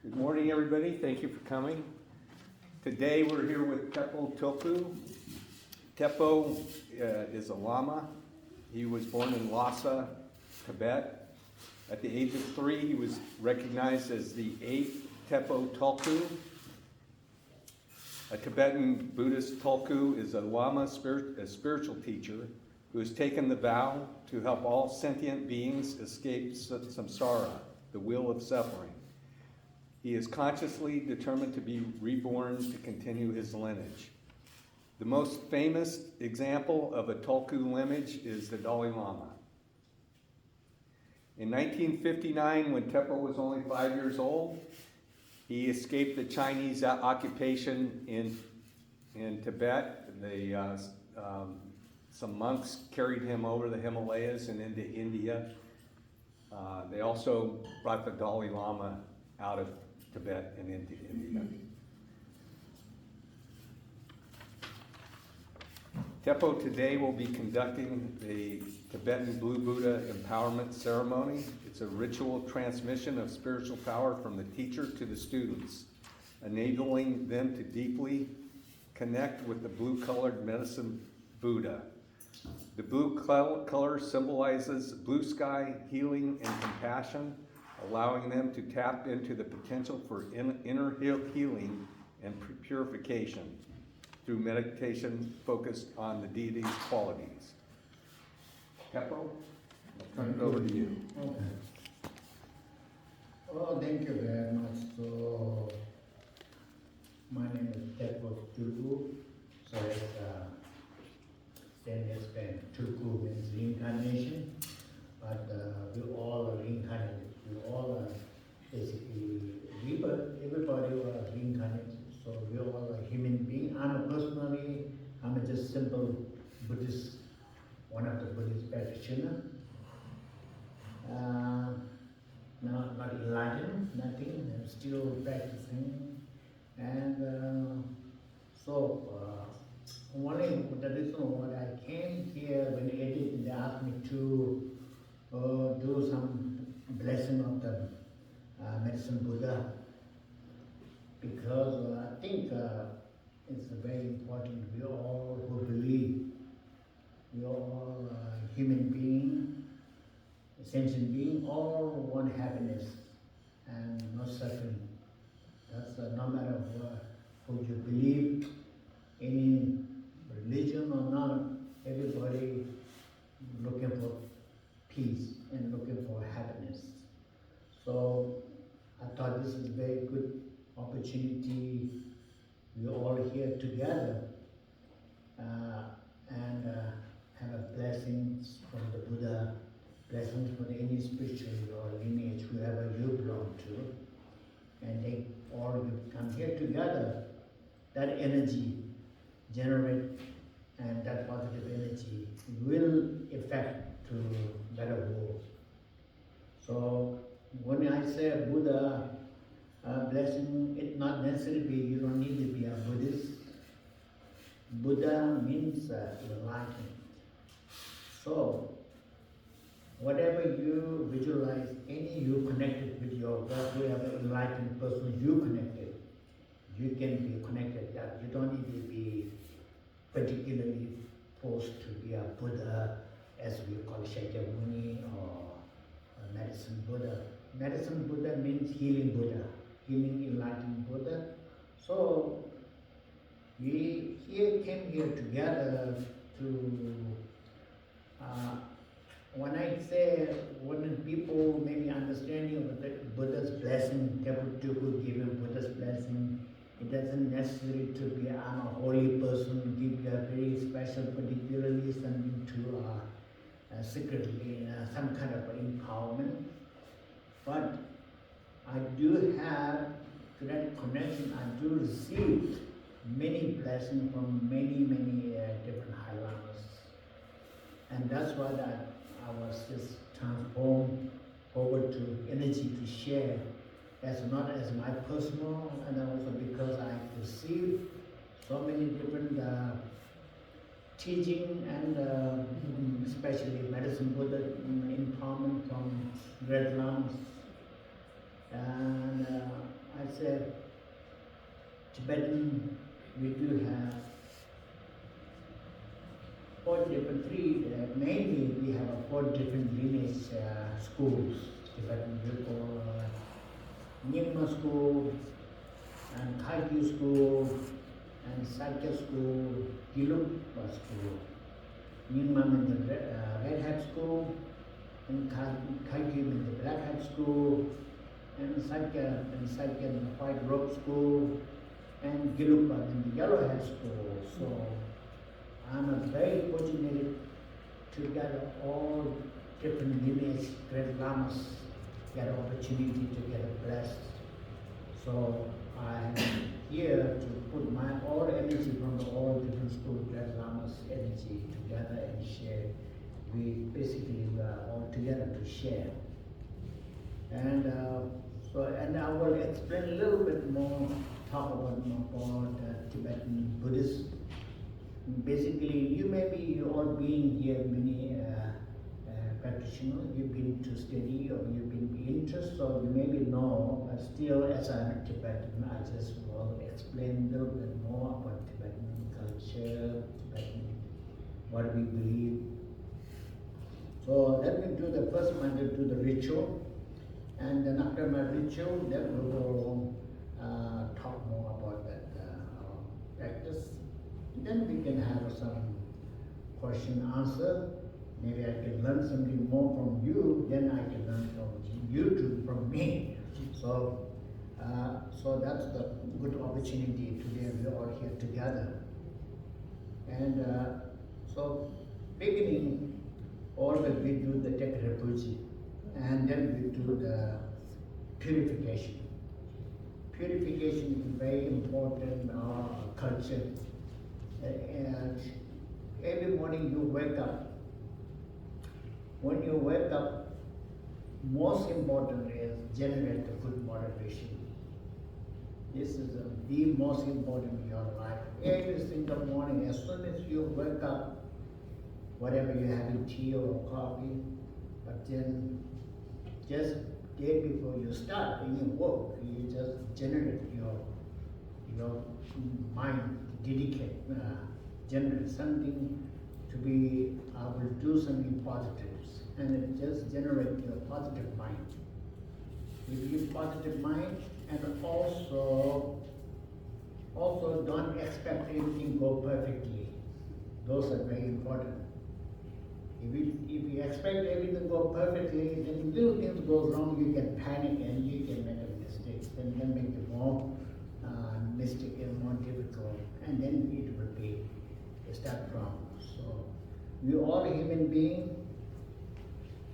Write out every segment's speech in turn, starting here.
Good morning, everybody. Thank you for coming. Today we're here with Tepo Tulku. Tepo is a Lama. He was born in Lhasa, Tibet. At the age of 3, he was recognized as the 8th Tepo Tulku. A Tibetan Buddhist Tulku is a Lama, a spiritual teacher who has taken the vow to help all sentient beings escape samsara, the wheel of suffering. He is consciously determined to be reborn to continue his lineage. The most famous example of a Tulku lineage is the Dalai Lama. In 1959, when Tepo was only 5 years old, he escaped the Chinese occupation in Tibet. Some monks carried him over the Himalayas and into India. They also brought the Dalai Lama out of Tibet and into India. Tepo today will be conducting the Tibetan Blue Buddha Empowerment Ceremony. It's a ritual transmission of spiritual power from the teacher to the students, enabling them to deeply connect with the blue-colored medicine Buddha. The blue color symbolizes blue sky, healing, and compassion, allowing them to tap into the potential for inner healing and purification through meditation focused on the deity's qualities. Tepo, I'll turn it over to you. Okay. Well, thank you very much. So, my name is Tepo Tulku. So then it's been Tulku means reincarnation, but we all are reincarnated. We all are basically rebirth. Everybody are reincarnated. So we all are human beings. I'm a just simple Buddhist, one of the Buddhist practitioners. Not enlightened, nothing. I'm still practicing, and only the reason why I came here when they asked me to do some blessing of the medicine Buddha, because I think it's very important. We all who believe, we all human being, sentient being, all want happiness and no suffering. That's no matter who you believe, any religion or not, everybody looking for peace and looking for happiness. So I thought this is a very good opportunity. We're all here together and have a blessings from the Buddha, blessings from any spiritual or lineage, whoever you belong to, and they all will come here together. That energy generate, and that positive energy will affect to better world. So when I say Buddha blessing, it not necessarily you don't need to be a Buddhist. Buddha means enlightenment. So whatever you visualize, any you connected with your God, whoever enlightened person you connected, you can be connected. That you don't need to be particularly forced to be a Buddha, as we call Shakyamuni or medicine Buddha. Medicine Buddha means healing Buddha, healing enlightened Buddha. So we came here together to, when I say, when people maybe understanding of the Buddha's blessing, Tepo Tulku given Buddha's blessing, it doesn't necessarily to be I'm a holy person, give you a very special, particularly something to secretly some kind of empowerment. But I do have, to that connection, I do receive many blessings from many different High Lamas. And that's why I was just transformed over to energy to share, as not as my personal, and also because I received so many different teaching and especially medicine Buddha empowerment from Great Lamas. And let's say Tibetan, we do have mainly we have 4 different lineage schools. Tibetan we call Nyingma school, and Kagyu school, and Sakya school, Gelugpa school. Nyingma means the red hat school, and Kagyu means the black hat school, and Sakya means the white robe school, and Gelugpa means the yellow hat school. So I'm very fortunate to get all different lineage great lamas get opportunity to get blessed. So I'm here to put my all energy from the all different school great lamas energy together and share. We basically are all together to share. And and I will explain a little bit more, talk about Tibetan Buddhist. Basically, you all been here, many practitioners, you've been to study or you've been interested, or you maybe know, but still as I'm a Tibetan, I just will explain a little bit more about Tibetan culture, Tibetan, what we believe. So let me do the first one, to do the ritual, and then after my ritual, then we will talk more about that practice. Then we can have some question answer. Maybe I can learn something more from you, then I can learn from you too, from me. So, so that's the good opportunity today. We're all here together. And so, beginning, always we do the Tekrepuji, and then we do the purification. Purification is very important in our culture. And every morning you wake up. When you wake up, most important is generate the good motivation. This is the most important in your life. Every single morning, as soon as you wake up, whatever you're having, tea or coffee, but then just day before you start any work, you just generate your mind, dedicate, generate something to be, I will do something positive, and it just generate your positive mind. If you positive mind, and also don't expect everything go perfectly. Those are very important. If you expect everything to go perfectly, then little things go wrong, you can panic and you can make a mistake. Then can make it more mistake and more difficult, and then it will be start wrong. So we all human beings.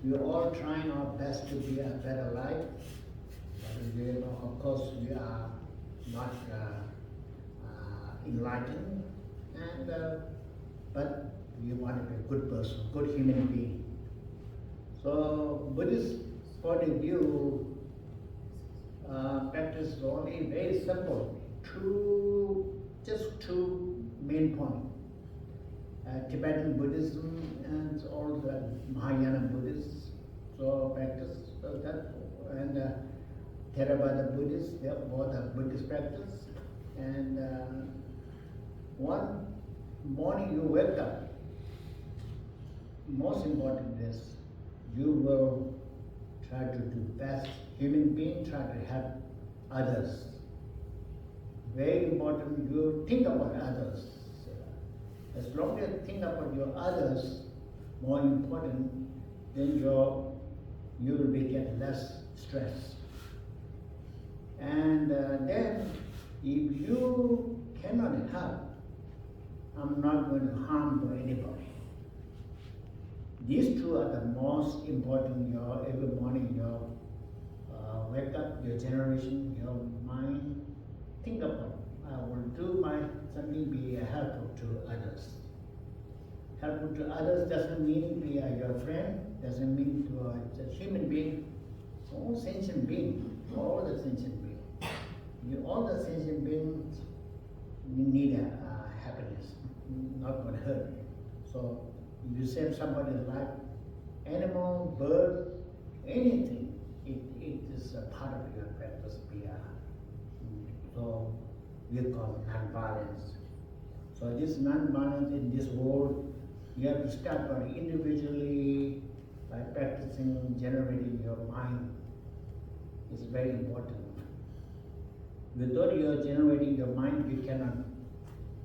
We are all trying our best to be a better life. But of course, we are not enlightened, and but we want to be a good person, good human being. So Buddhist point of view, practice is only very simple. Just two main points. Tibetan Buddhism and all the Mahayana Buddhists, so practice that, and Theravada Buddhists, they both have Buddhist practice. And one morning you wake up, most important is you will try to do best. Human being try to help others. Very important, you think about others. As long as you think about your others, more important, then you will be get less stress. And then, if you cannot help, I'm not going to harm to anybody. These two are the most important. Every morning, your wake up, your generation, your mind, think about. I will do something be helpful to others. Helpful to others doesn't mean be your friend, doesn't mean to a human being, all sentient beings, all the sentient beings. All the sentient beings need happiness, not going to hurt. So if you save somebody's life, animal, bird, anything, it is a part of your practice. So we call non-violence. So this non-violence in this world, you have to start by individually by practicing generating your mind. It's very important. Without your generating your mind, you cannot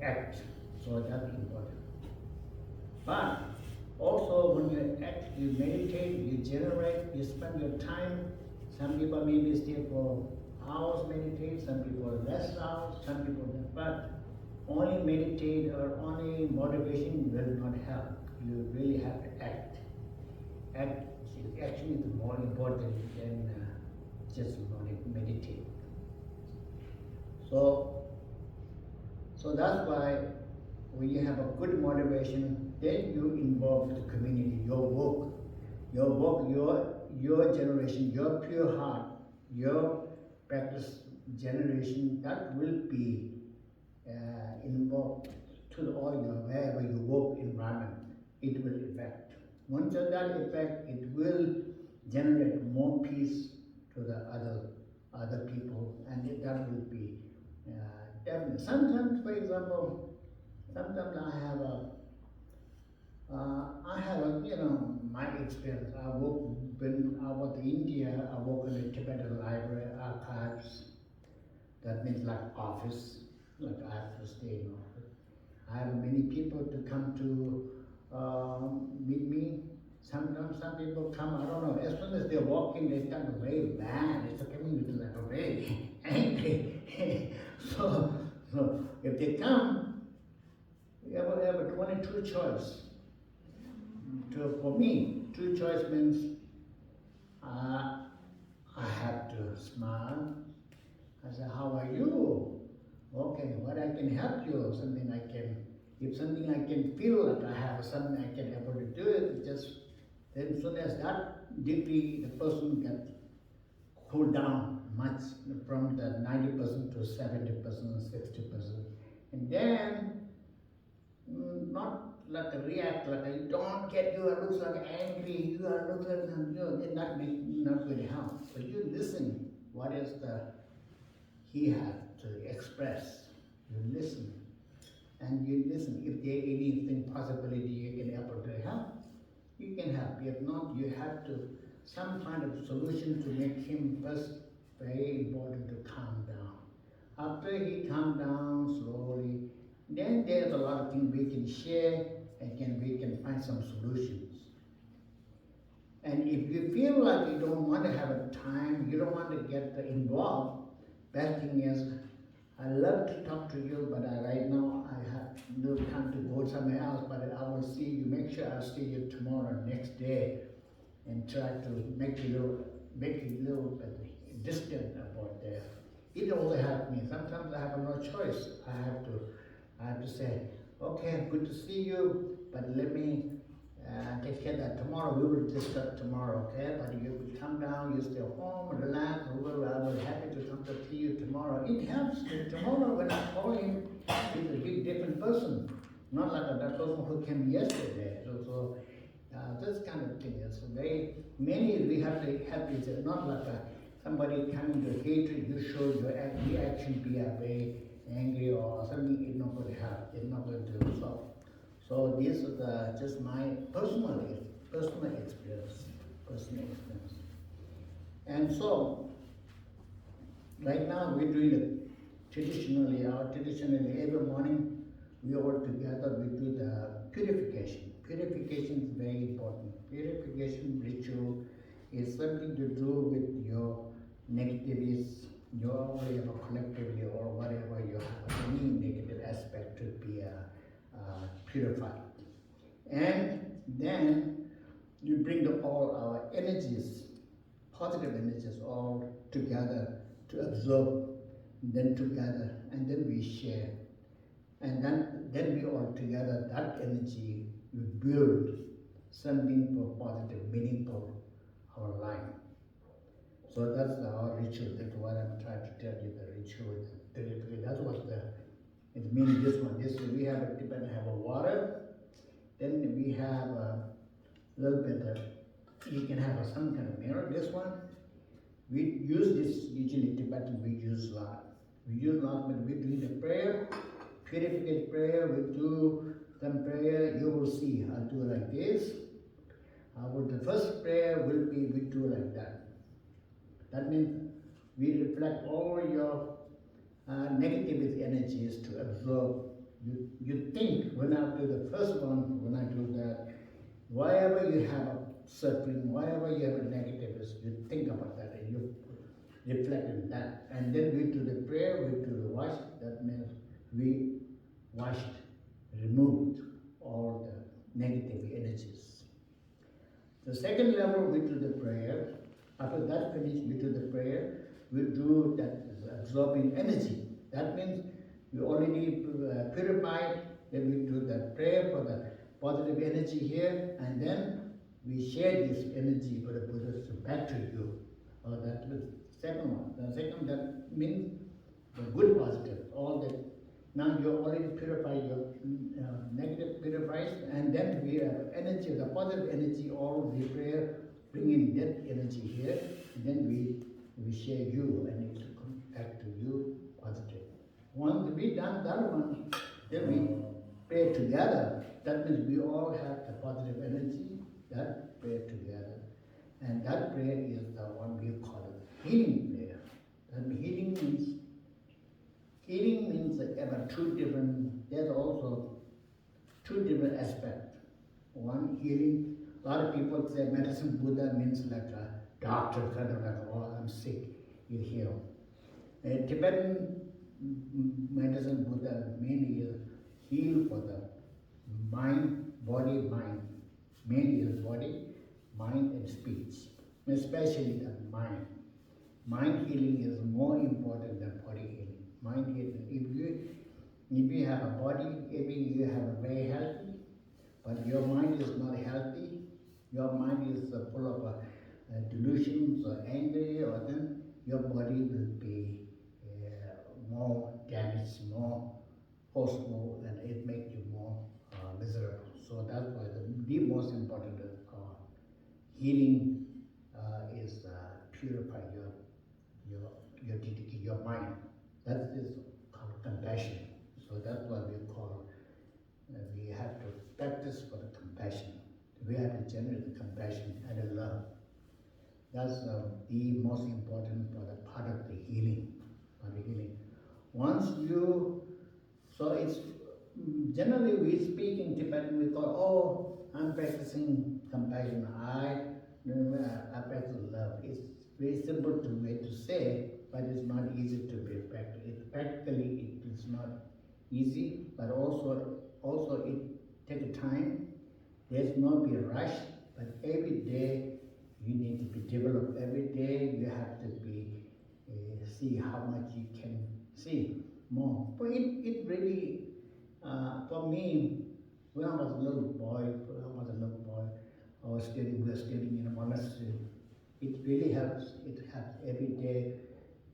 act. So that's important. But also when you act, you meditate, you generate, you spend your time. Some people maybe stay for hours meditate, some people less hours, some people don't. But only meditate or only motivation will not help. You really have to act. Action is more important than just meditate. So that's why when you have a good motivation, then you involve the community, your generation, your pure heart, your practice generation, that will be involved to all your wherever you work environment. It will affect. Once that effect, it will generate more peace to the other people, and that will be definitely. Sometimes, for example, sometimes I have my experience. I work when I was in India. I work in the Tibetan library archives. That means like office, like I have to stay in office. I have many people to come to meet me. Sometimes some people come, I don't know, as soon as they're walking, they start very bad. It's coming with like a very angry. so if they come, we have only two choice. For me, two choice means I have to smile. I say, how are you? Okay, what I can help you, something I can, if something I can feel like I have something I can able to do it, just then soon as that degree, the person gets cooled down much from the 90% to 70%, 60%. And then, not like a react, like I don't get you, I look like angry, you are look like, then that may not going to help. But you listen, what is he has to express. You listen. And you listen. If there anything possibility you can able to help, you can help. If not, you have to some kind of solution to make him first very important to calm down. After he calm down slowly, then there's a lot of things we can share and we can find some solutions. And if you feel like you don't want to have a time, you don't want to get involved, best thing is, I love to talk to you, but right now I have no time to go somewhere else, but I will see you, make sure I'll see you tomorrow, next day, and try to make it a little bit distant about there. It also helps me. Sometimes I have no choice. I have to say, okay, good to see you, but let me take care of that tomorrow. We will discuss tomorrow, okay? But you will come down, you stay home, relax. I will happy to come to see you tomorrow. It helps. Tomorrow when I call him, he's a big different person. Not like that person who came yesterday. So this kind of thing is very many we have to help. It's not like somebody coming to hatred. You show your reaction, be very angry or something. It's not going to help. It's not going to solve. So this is just my personal experience. And so, right now we're doing it traditionally every morning we all together we do the purification. Purification is very important. Purification ritual is something to do with your negativities, your whatever collectively or whatever you have any negative aspect to be purified. And then you bring all our energies, positive energies, all together to absorb, then together, and then we share. And then we all together, that energy, we build something for positive, meaningful our life. So that's our ritual. That's what I'm trying to tell you, the ritual. That's what it means this one. We have a Tibetan have a water. Then we have a little bit of, you can have some kind of mirror. This one, we use this, usually Tibetan we use a lot. We use last minute. We doing the prayer, purification prayer. We do some prayer. You will see. I'll do like this. The first prayer will be we do like that. That means we reflect all your negative energies to absorb. You think when I do the first one, when I do that, whatever you have a suffering, whatever you have a negative, you think about that and you reflect on that. And then we do the prayer, we do the wash. That means we washed, removed all the negative energies. The second level, we do the prayer. After that finish, we do the prayer. We do that absorbing energy. That means we already purified. Then we do the prayer for the positive energy here, and then we share this energy for the Buddhas back to you. That was second one. The second that means the good positive. All that now you already purified your negative purifies, and then we have energy, the positive energy. All the prayer bringing that energy here, and then we share you, and it comes back to you positive. Once we done that one, then we pray together. That means we all have the positive energy that pray together. And that prayer is the one we call it healing prayer. And healing means about there's also two different aspects. One, healing, a lot of people say medicine Buddha means like a doctor, kind of like, oh, I'm sick, you heal. Tibetan medicine Buddha mainly is heal for the mind, body, mind. Mainly is body, mind and speech, especially the mind. Mind healing is more important than body healing. Mind healing, if you have a body, if you have a very healthy, but your mind is not healthy, your mind is full of delusions or angry, or then your body will be more damaged, more forceful, and it makes you more miserable. So that's why the most important healing is purify your mind. That is called compassion. So that's why we call we have to practice for the compassion. We have to generate compassion and love. That's the most important for the part of the healing. Once you, so it's generally we speak in Tibetan, we call, oh, I'm practicing compassion. I practice love. It's very simple way to say, but it's not easy to be practiced. Practically, it is not easy, but also it takes time. There's no be a rush, but every day you need to be developed. Every day you have to be see how much you can see more. But it really, for me, when I was a little boy, we were studying in a monastery. It really helps. It helps every day.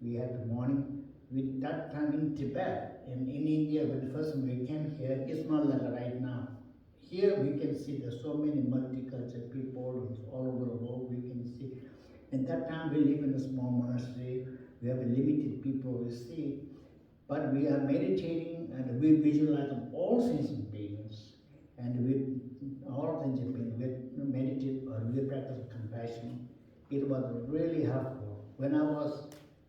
We have the morning. With that time in Tibet, in India, when the first we came here, it's not like right now. Here we can see there's so many multicultural people all over the world. We can see. At that time, we live in a small monastery. We have a limited people we see, but we are meditating and we visualize all sentient beings, and we all sentient beings. We meditate or we practice compassion. It was really helpful. When I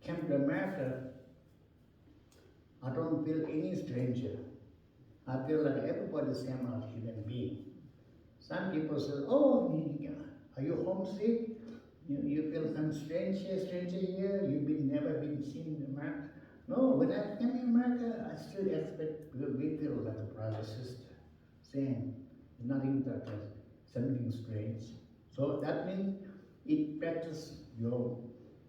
came to America, I don't feel any stranger. I feel like everybody is same as human being. Some people say, oh, are you homesick? You feel some stranger here? You've never been seen in America? No, when I came to America, I still expect, we feel like a brother, sister. Same, nothing that something strange. So that means it practice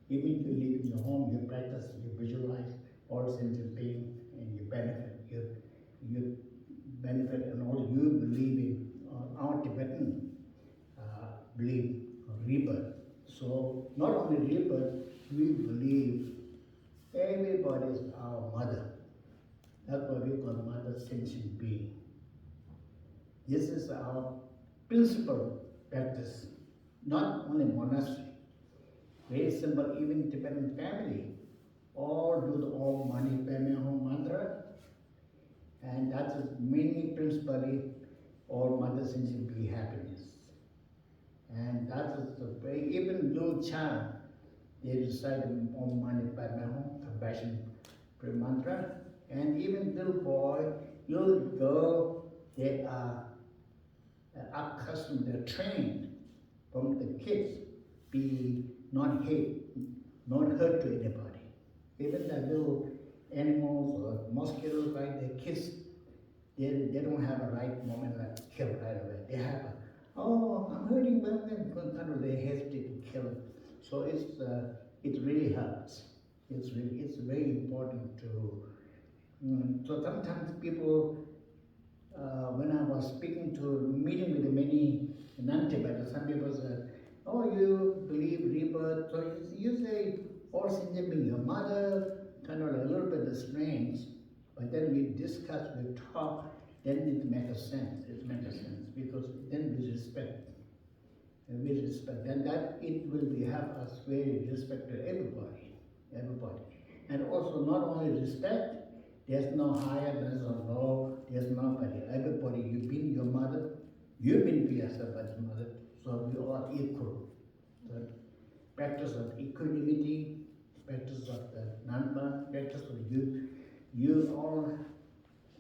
even if you live in your home, you practice, you visualize all sentient being, and you benefit. You benefit, and all you believe in our Tibetan belief of rebirth. So not only rebirth, we believe everybody is our mother. That's what we call mother sentient being. This is our principal practice, not only monastery. Very simple, even Tibetan family. all do the Om Mani Padme Hum mantra, and that is mainly principally all Mother Sinjin be happiness. And that is the way, even little child, they recite Om Mani Padme Hum, compassion prayer mantra, and even little boy, little girl, they are accustomed, they're trained from the kids, be not hate, not hurt to anybody. Even the little animals or mosquitoes, right, the kids, they don't have a right moment like kill right away. They have a, oh, I'm hurting them, kind of they hesitate to kill. So it really helps. It's very important to, so sometimes people, when I was speaking to, meeting with many non-Tibetans, some people said, oh, you believe rebirth, so you say, all Sinjin being your mother, kind of like a little bit strange, but then we discuss, we talk, then it makes sense, because then we respect, and that it will be have us very respect to everybody. And also not only respect, there's no higher, there's no low, there's nobody. Everybody, you've been your mother, you've been to yourself as mother, so we are equal. So practice of equanimity, practice of the Nanma, practice of you all,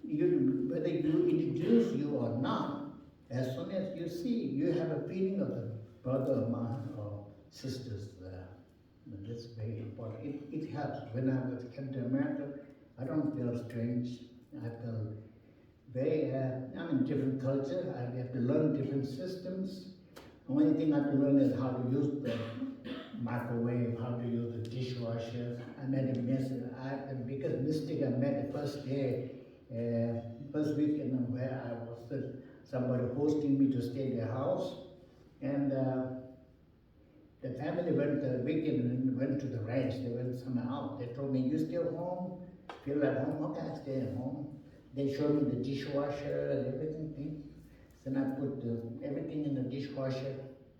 whether you introduce you or not, as soon as you see, you have a feeling of the brother or sisters there. That's very important. It helps. When I came to America, I don't feel strange. I feel very, I'm in different culture. I have to learn different systems. The only thing I have to learn is how to use the microwave, how to use the dishwasher. I met a the biggest mistake I met the first day, first weekend where I was somebody hosting me to stay in their house, and the family went the weekend and went to the ranch. They went somewhere out. They told me, "You still home? Feel at home? Okay, I stay at home." They showed me the dishwasher and everything. Then I put everything in the dishwasher,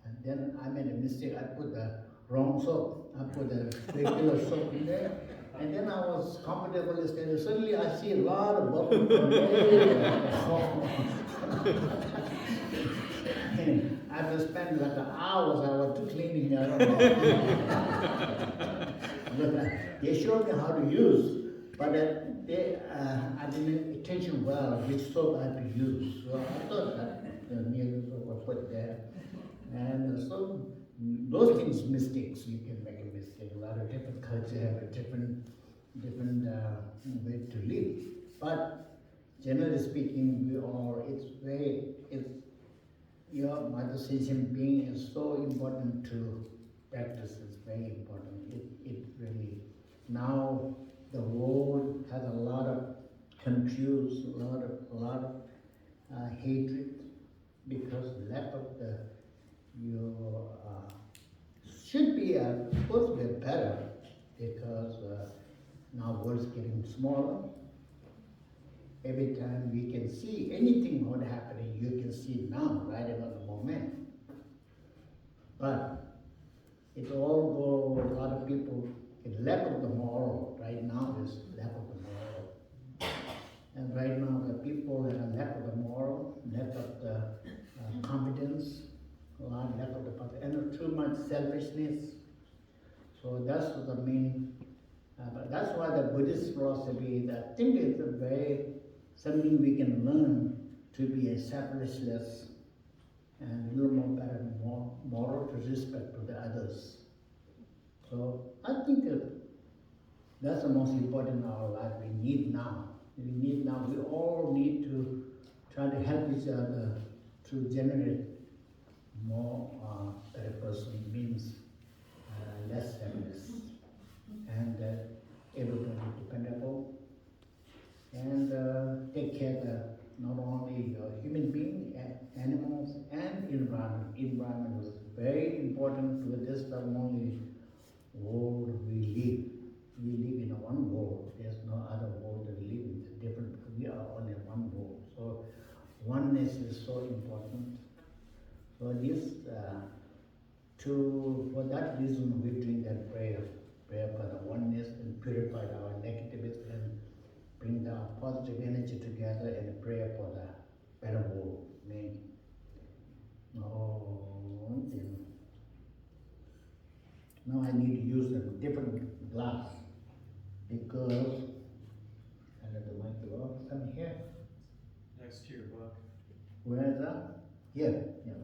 and then I made a mistake. I put the wrong soap. I put the regular soap in there, and then I was comfortable standing. Suddenly I see a lot of bubbles from there. I have to spend like hours I was cleaning. I don't know. But they showed me how to use, but I didn't attention well which soap I had to use. So I thought that the new soap was put there, and so those things mistakes. You can make a mistake. A lot of different cultures have a different way to live, but generally speaking, your Mother Sinjin being is so important to practice. It's very important. It really, now the world has a lot of confused, a lot of hatred, because lack of should be supposed to be better, because now world's getting smaller. Every time we can see anything what happening, you can see now, right about the moment. But it all go, a lot of people, it lack of the moral, right now is lack of the moral. And right now the people have a lack of the moral, lack of the confidence, a lot lack of the, and too much selfishness. So that's the main, but that's why the Buddhist philosophy, I think it's a very, something we can learn to be a selflessness and a little more better, more moral to respect to the others. So I think that's the most important in our life. We need now. We all need to try to help each other to generate more better person, means less happiness, and everybody dependable, and take care of not only human being, animals, and environment. Environment is very important to this the only world we live. We live in one world. There's no other world that we live in. It's different because we are only one world. So oneness is so important. So this, for that reason, we're doing that prayer for the oneness and purity. Now I need to use a different glass because I let the mic go. Come here. Next to your book. Where is that? Here, yeah.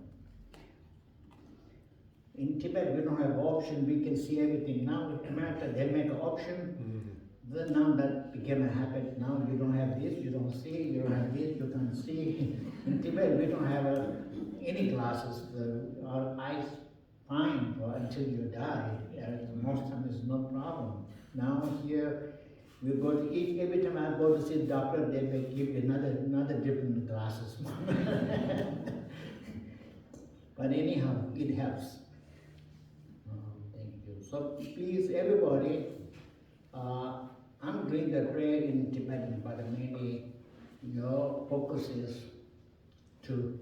In Tibet, we don't have option. We can see everything. Now in America, they make an option. Then now that became a habit. Now you don't have this, you don't see. You don't have this, you can't see. In Tibet, we don't have any glasses. Our eyes fine until you die. Most times it's no problem. Now here, we go to eat. Every time I go to see the doctor, they may give you another different glasses. But anyhow, it helps. Thank you. So please, everybody, I'm doing the prayer in Tibetan, but mainly your focus is to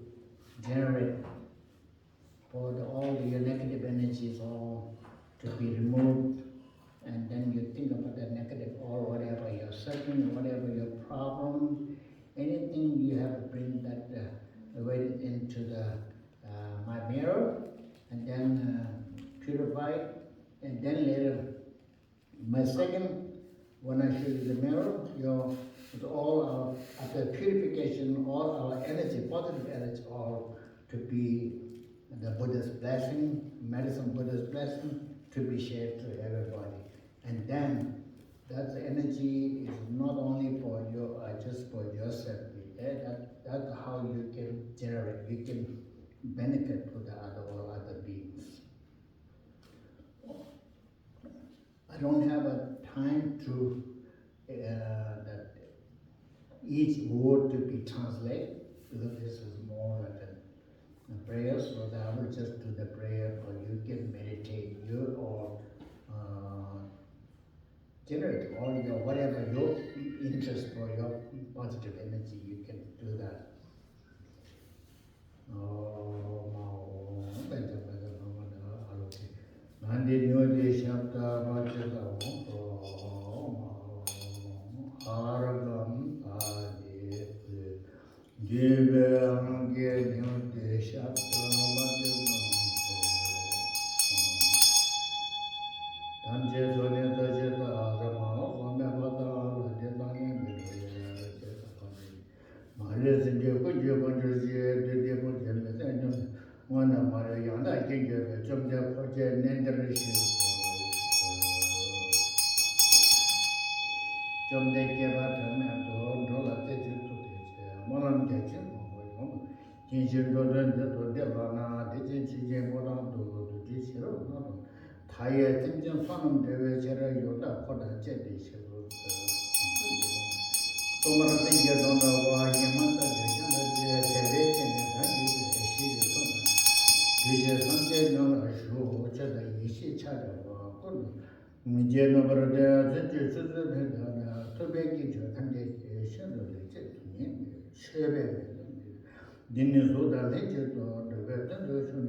generate for all your negative energies all to be removed, and then you think about the negative or whatever you're suffering, whatever your problem, anything you have to bring that away into the my mirror, and then purify it, and then later my second, when I show you the mirror, with all our, after purification, all our energy, positive energy, all to be the Buddha's blessing, medicine Buddha's blessing, to be shared to everybody. And then that energy is not only for you, just for yourself. That's how you can generate, you can benefit to the all other beings. I don't have a time to that each word to be translated, because this is more like a prayer, so that I will just do the prayer, or you can meditate, or generate all your whatever your interest for your positive energy, you can do that. Nandi Nyodi Shabda Vajada Aragam Adi Jive Ange Nyodi Shabda Vajada Tanje Sonia Tajeta Arama Home Vada Ladetani Maria Sinja Kunja Kunja Dede Kunja Wanda Maria Yanda Kinja Jumja Koja Nenderishi Jumde Keva Tamato Dola Teju Molam Jackson Kinshin Dodan to Devana, Dicin Chijin Modan to Jishiro, Taya Tinjin Fanum Devachera Yoda Poda Jedi Shiru. Tomara Tinja Dona Wahimata, Terete and Vijay Sanjay Nala Shu, Chada Yishi Chada, Jeno Brother, Suzu, Tobeki, Kande, Shadow, Shebe, Dinizuda, Leggio, the Veteran,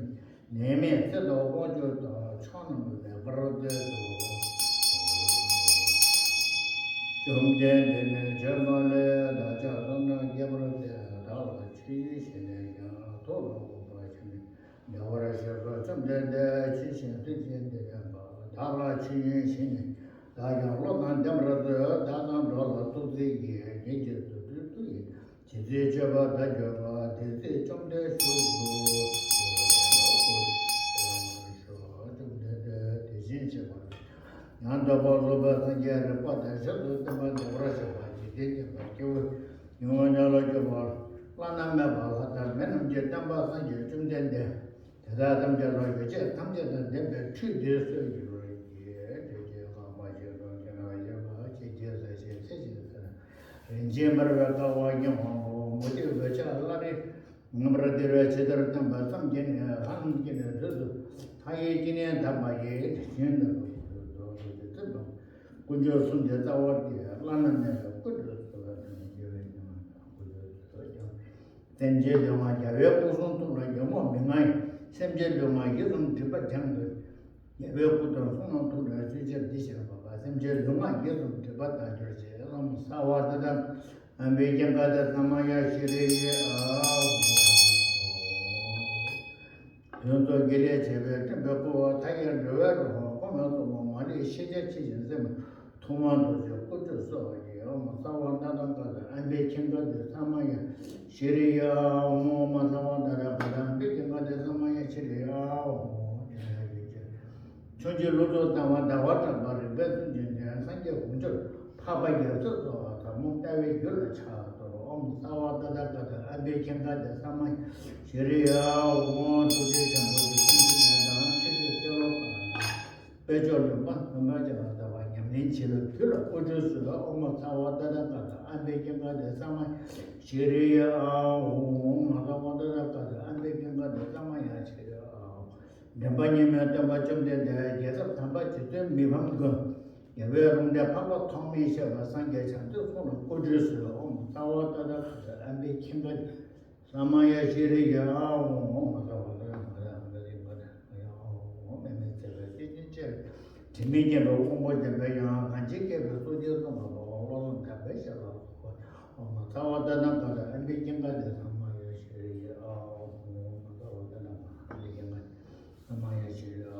Name, Telo, Bojo, Chonam, Brother, Jumden, Germale, Dajana, Gabriel, Dala, Chish, and Tolo. Yawara Shaka, something that she sent to the Dala Chin, Daya Roman Demra, Dana Dola to the year, Nature to do it. Chizijaba, Dajaba, the Chomde Shubu, Nanda Boloba, and Yara Potter, Shadow, the man of Russia, she did it, you want to look about Lana Mabal, Menum Jetamba, and you tuned in there. That I'm just like a jet, I'm just a 2 days ago. In Jimmeraka, whatever child, number the register number, some general, Hayagin, Tamaye, could you soon get our dear Lana could then Jeloma, Yaveko, to like your mom behind. Sem Jeloma, you don't tip a jungle. Yaveko put on to the future edition of Sem Jeloma, you don't tip a jersey. Sawata and we can gather Namaya Shiri. Don't get it, Tobacco, Tiger, 보면서 뭐 말이 시제치 인생 도만도 꽂혀서 뭐 사원다단가 안배친거들 사마야 시리야 뭐 마사원다라 가단 백경가들 사마야 시리야 전제로도 나와다 말을 배든지 산재 공절 파바이어서 다문 따위 결을 차도록 사원다다가 안배친거들 사마야 시리야 뭐 도저히 전부 배절로만 넘어져서 냠린치를 들어 꽂아서 엄마 사와다다가 안배경가데 사마 시리야 마가와다다가 안배경가데 사마야 시리야 nembanyemen tamba chomde de yesap tamba chite mibam go yewe rongde papa thongme she ba sangye chantu sono kodris om sawatada ambe kimba samaya shiri ya om sawatada 재미있게 먹고 되면 간직게 소지도 먹어 가베셔라 사와다나 가다 안비긴가 돼 삼마야 시리야 사와다나 안비긴가 삼마야 시리야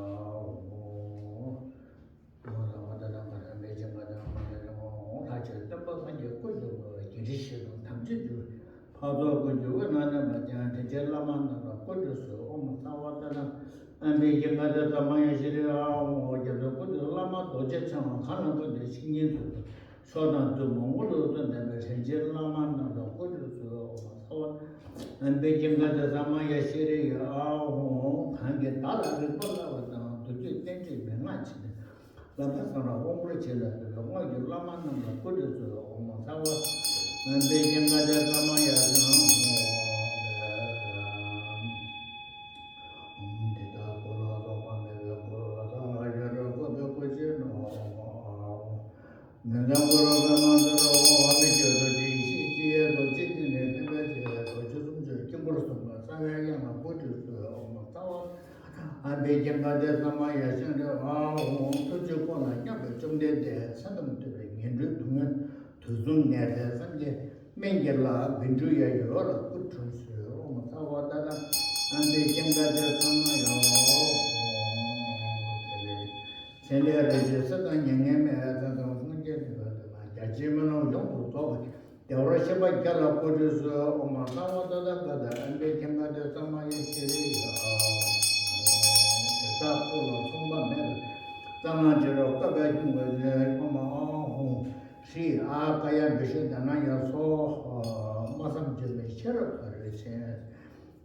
사와다나 가다 안비긴가 돼 다들 떡밥한 게 꼴도 기리시도 담지도 파도 그저 나는 맞아 제일라만 나가 꼴도서 사와다나 안배경가다 담아야시리야 어제도 그들라마 도제창 가는 건데 신경도 소단도 몽골도 된다면 현재라만 나도 그들도 사원 안배경가다 담아야시리야 한게 따라를 벌라왔다 도제 땡지 맨마치 라마서나 몽골 제라도 몽골 라만 나도 그들도 사원 안배경가다 담아야시리야 안배경가대 삼아야 생겨 또저거나 냐고 좀된데 산dom들이 년주 동안 두순 내대 산게 맹결라 빈주야 여러 붙으세요 사와다다 안배경가대 삼아요 셀레르제 서단 영예매 하다가 문제가 야지면은 용도도 여러셔봐 결라 고르서 엄마사와다다 가다 안배경가대 삼아야 시리야 다포로 총반매 장난지로 까베진 거제 엄마 시 아까야 비셔다나야 소 마삼제메 셔러르세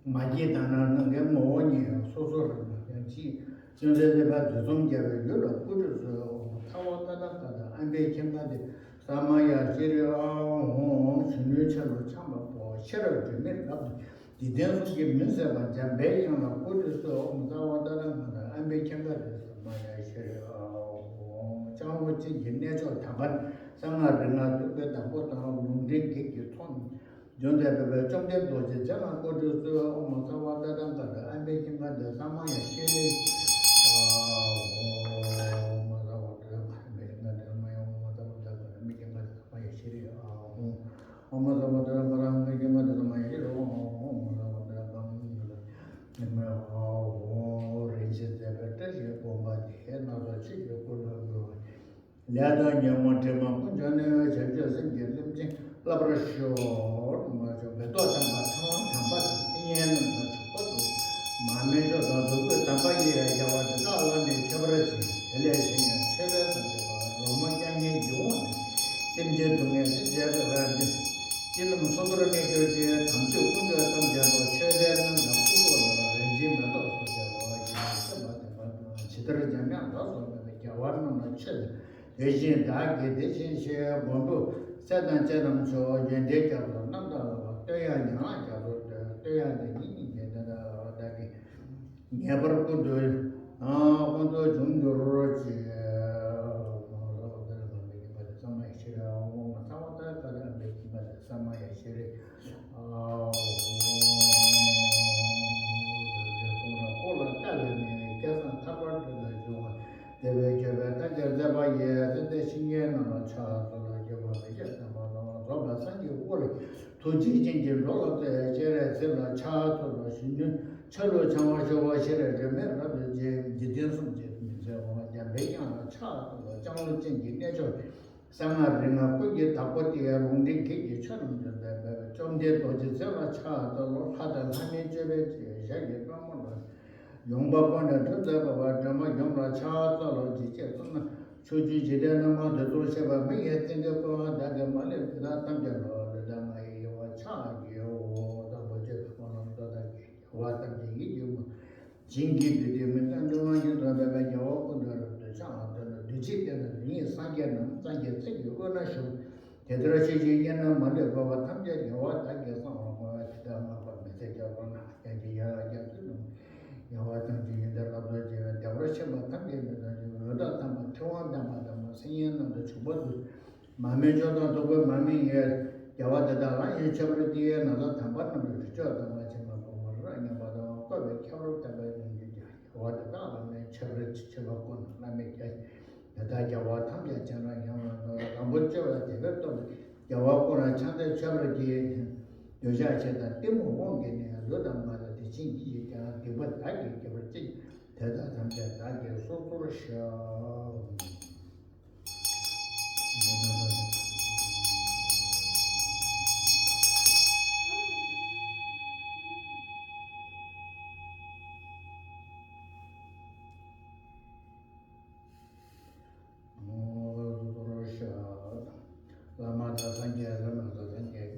마지다나는 게 뭐니 소소르는 지 전세대가 조성계를 열어 꾸려서 타와다다가다 안배경가대 사마야 시리아 신유체로 참고 셔러르네 디덴스게 민세가 잠배양나 꾸려서 엄사와다다가 안배경가대 사마야 시리아 장고치 옛내저 다반 상하르나 뜻다 보다 문제게 톤 전대베베 좀대도 제가 꾸려서 엄사와다다가 안배경가대 사마야 시리아 지금 소드러내 교제 담주 군저 담자로 최대한 나쁘고 렌지면도 소자로 지들을 잡면 나서 야와는 최대 대신 다게 대신 시 본부 세단 제는 저 연대적으로 남다로 떠야냐 자로 떠야 되니 이제다 다게 네버고들 본도 중도로 지 samaya shiri kola talani kesan tabar de jo debe jebe ta jeba ye de singen na cha la jeba ye sama na roba sangi wole toji jinji rola de jere zela cha to la shin chalo chama jo wa shiri de me ra de jidin sum je 저 배경 차 장로 진기 내죠 상하리나 거기 답고디야 롱딩 계기처럼 좀더 도지서라 차도 하던 한이 집에 제게 그러면 용바관에 들다가 정말 용라 차도 지제 좀 초지 지대는 뭐 저도셔봐 매에 땡겨고 다가 말에 그다 담겨로 다마이 와 차기요 다 뭐제 그거는 다게 와담지 이게 진기도 되면 단도만이 돌아가야 오고는 자아들 뒤집되는 이 상계는 상계 책이 원하셔 대들어지지 얘는 먼저 봐봐 탐제 여와 단계서 뭐 그다음에 뭐 메시지하거나 야지야 야지는 여와 단계들라도 제가 대버셔만 탐제는 어다 담아 통한다마다 뭐 생연도 주버도 마음에 줘도 그 마음이 여와다가 이 저버 뒤에 나도 담바는 그죠 담아지만 뭐를 아니 봐도 거기 겨울다가 와다가 내 처를 지쳐갖고 남의 여다 여와 탐자잖아 영화도 아무쪼라 되게 또 여와고나 찬데 처벌이 여자체다 때문에 온게네 너담마다 대신이 있잖아 대번 다게 개버지 대다 탐자 다게 소소로 쉬어 라마다 산계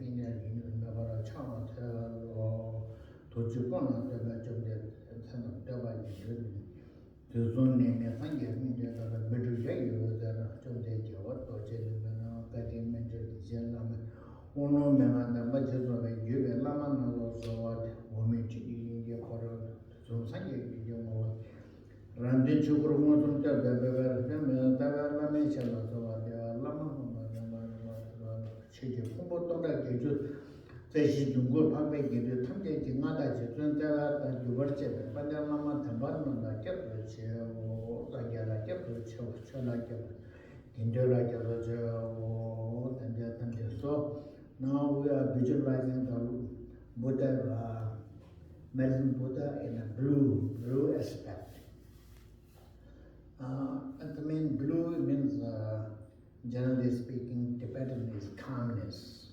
미년 나바라 차마 태로 도주거나 때가 좀데 산업 때가 교수님의 산계 민제가 메르제 요자라 좀데 저도 제는 가게 mentor 지나면 오노면만 맞저서 유에 라만나로서 몸이 이게 걸어 좀 산계 경우 란데 쪽으로 뭐좀 잡다가 되면 다가라면 잘라서 와야 라만 체제 홍보 동작에 주 대시 중국 방배기를 탐제 증가다 전자가 유벌제 반장만 담반만 겹치고 가게라 겹치고 전화게 인도라게로 저 단자서 now we are visualizing the Buddha medicine Buddha in a blue aspect. At the main blue means generally speaking, Tibetan is calmness,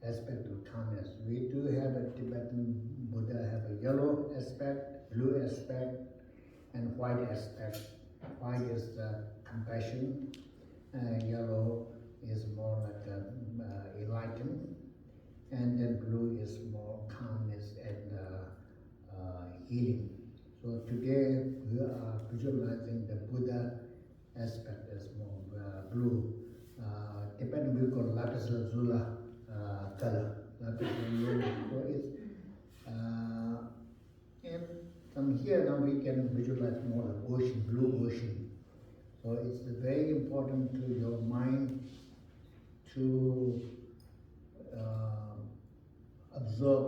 aspect of calmness. We do have a Tibetan Buddha have a yellow aspect, blue aspect, and white aspect. White is the compassion, yellow is more like enlightenment, and then blue is more calmness and healing. So today we are visualizing the Buddha aspect as more blue. Tibetan we call lapis lazuli color. Lapis lazuli. So it's and from here now we can visualize more like ocean, blue ocean. So it's very important to your mind to absorb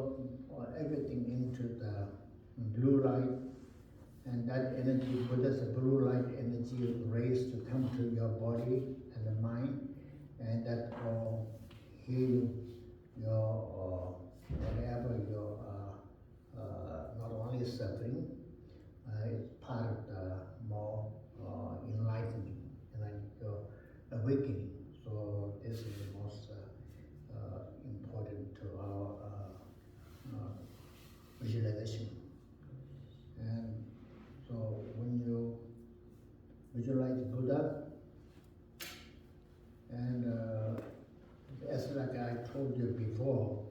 everything into the blue light, and that energy, Buddha's blue light energy rays to come to your body and the mind, and that will heal your whatever your not only suffering, it's part of the more enlightening and then your awakening. So this is the most important to our visualization. And so when you visualize Buddha, and as like I told you before,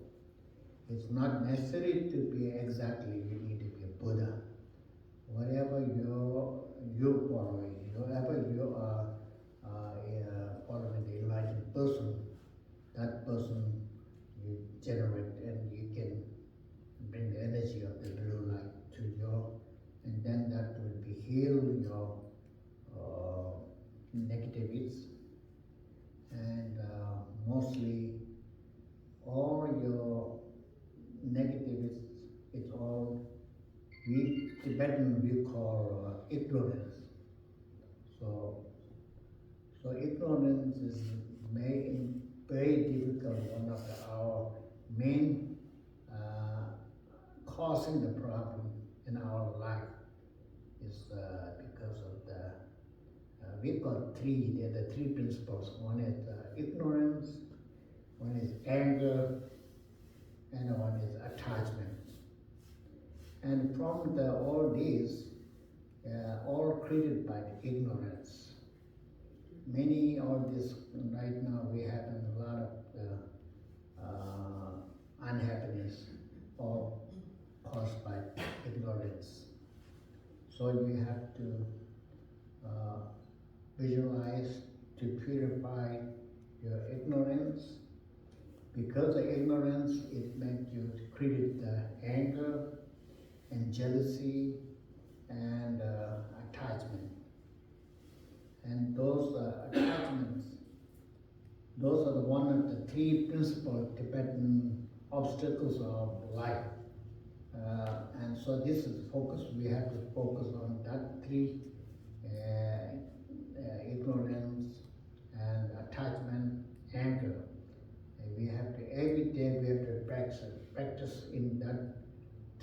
it's not necessary to be exactly you need to be a Buddha. Whatever you following, whatever you are following the enlightened person, that person you generate and you can bring the energy of the blue light to your, and then that will be heal your negativities, and mostly all your negativities, it's all we Tibetan we call ignorance. So ignorance is very difficult, one of our main causing the problem in our life is because of the we got three, there are the three principles. One is ignorance, one is anger, and one is attachment. And from the old days, all created by the ignorance. Many of this right now we have a lot of unhappiness, all caused by ignorance. So you have to visualize to purify your ignorance. Because of ignorance, it makes you create anger and jealousy and attachment. And those attachments, those are the one of the three principal Tibetan obstacles of life. And so this is focus, we have to focus on that three, ignorance and attachment, anger. And we have to, every day we have to practice in that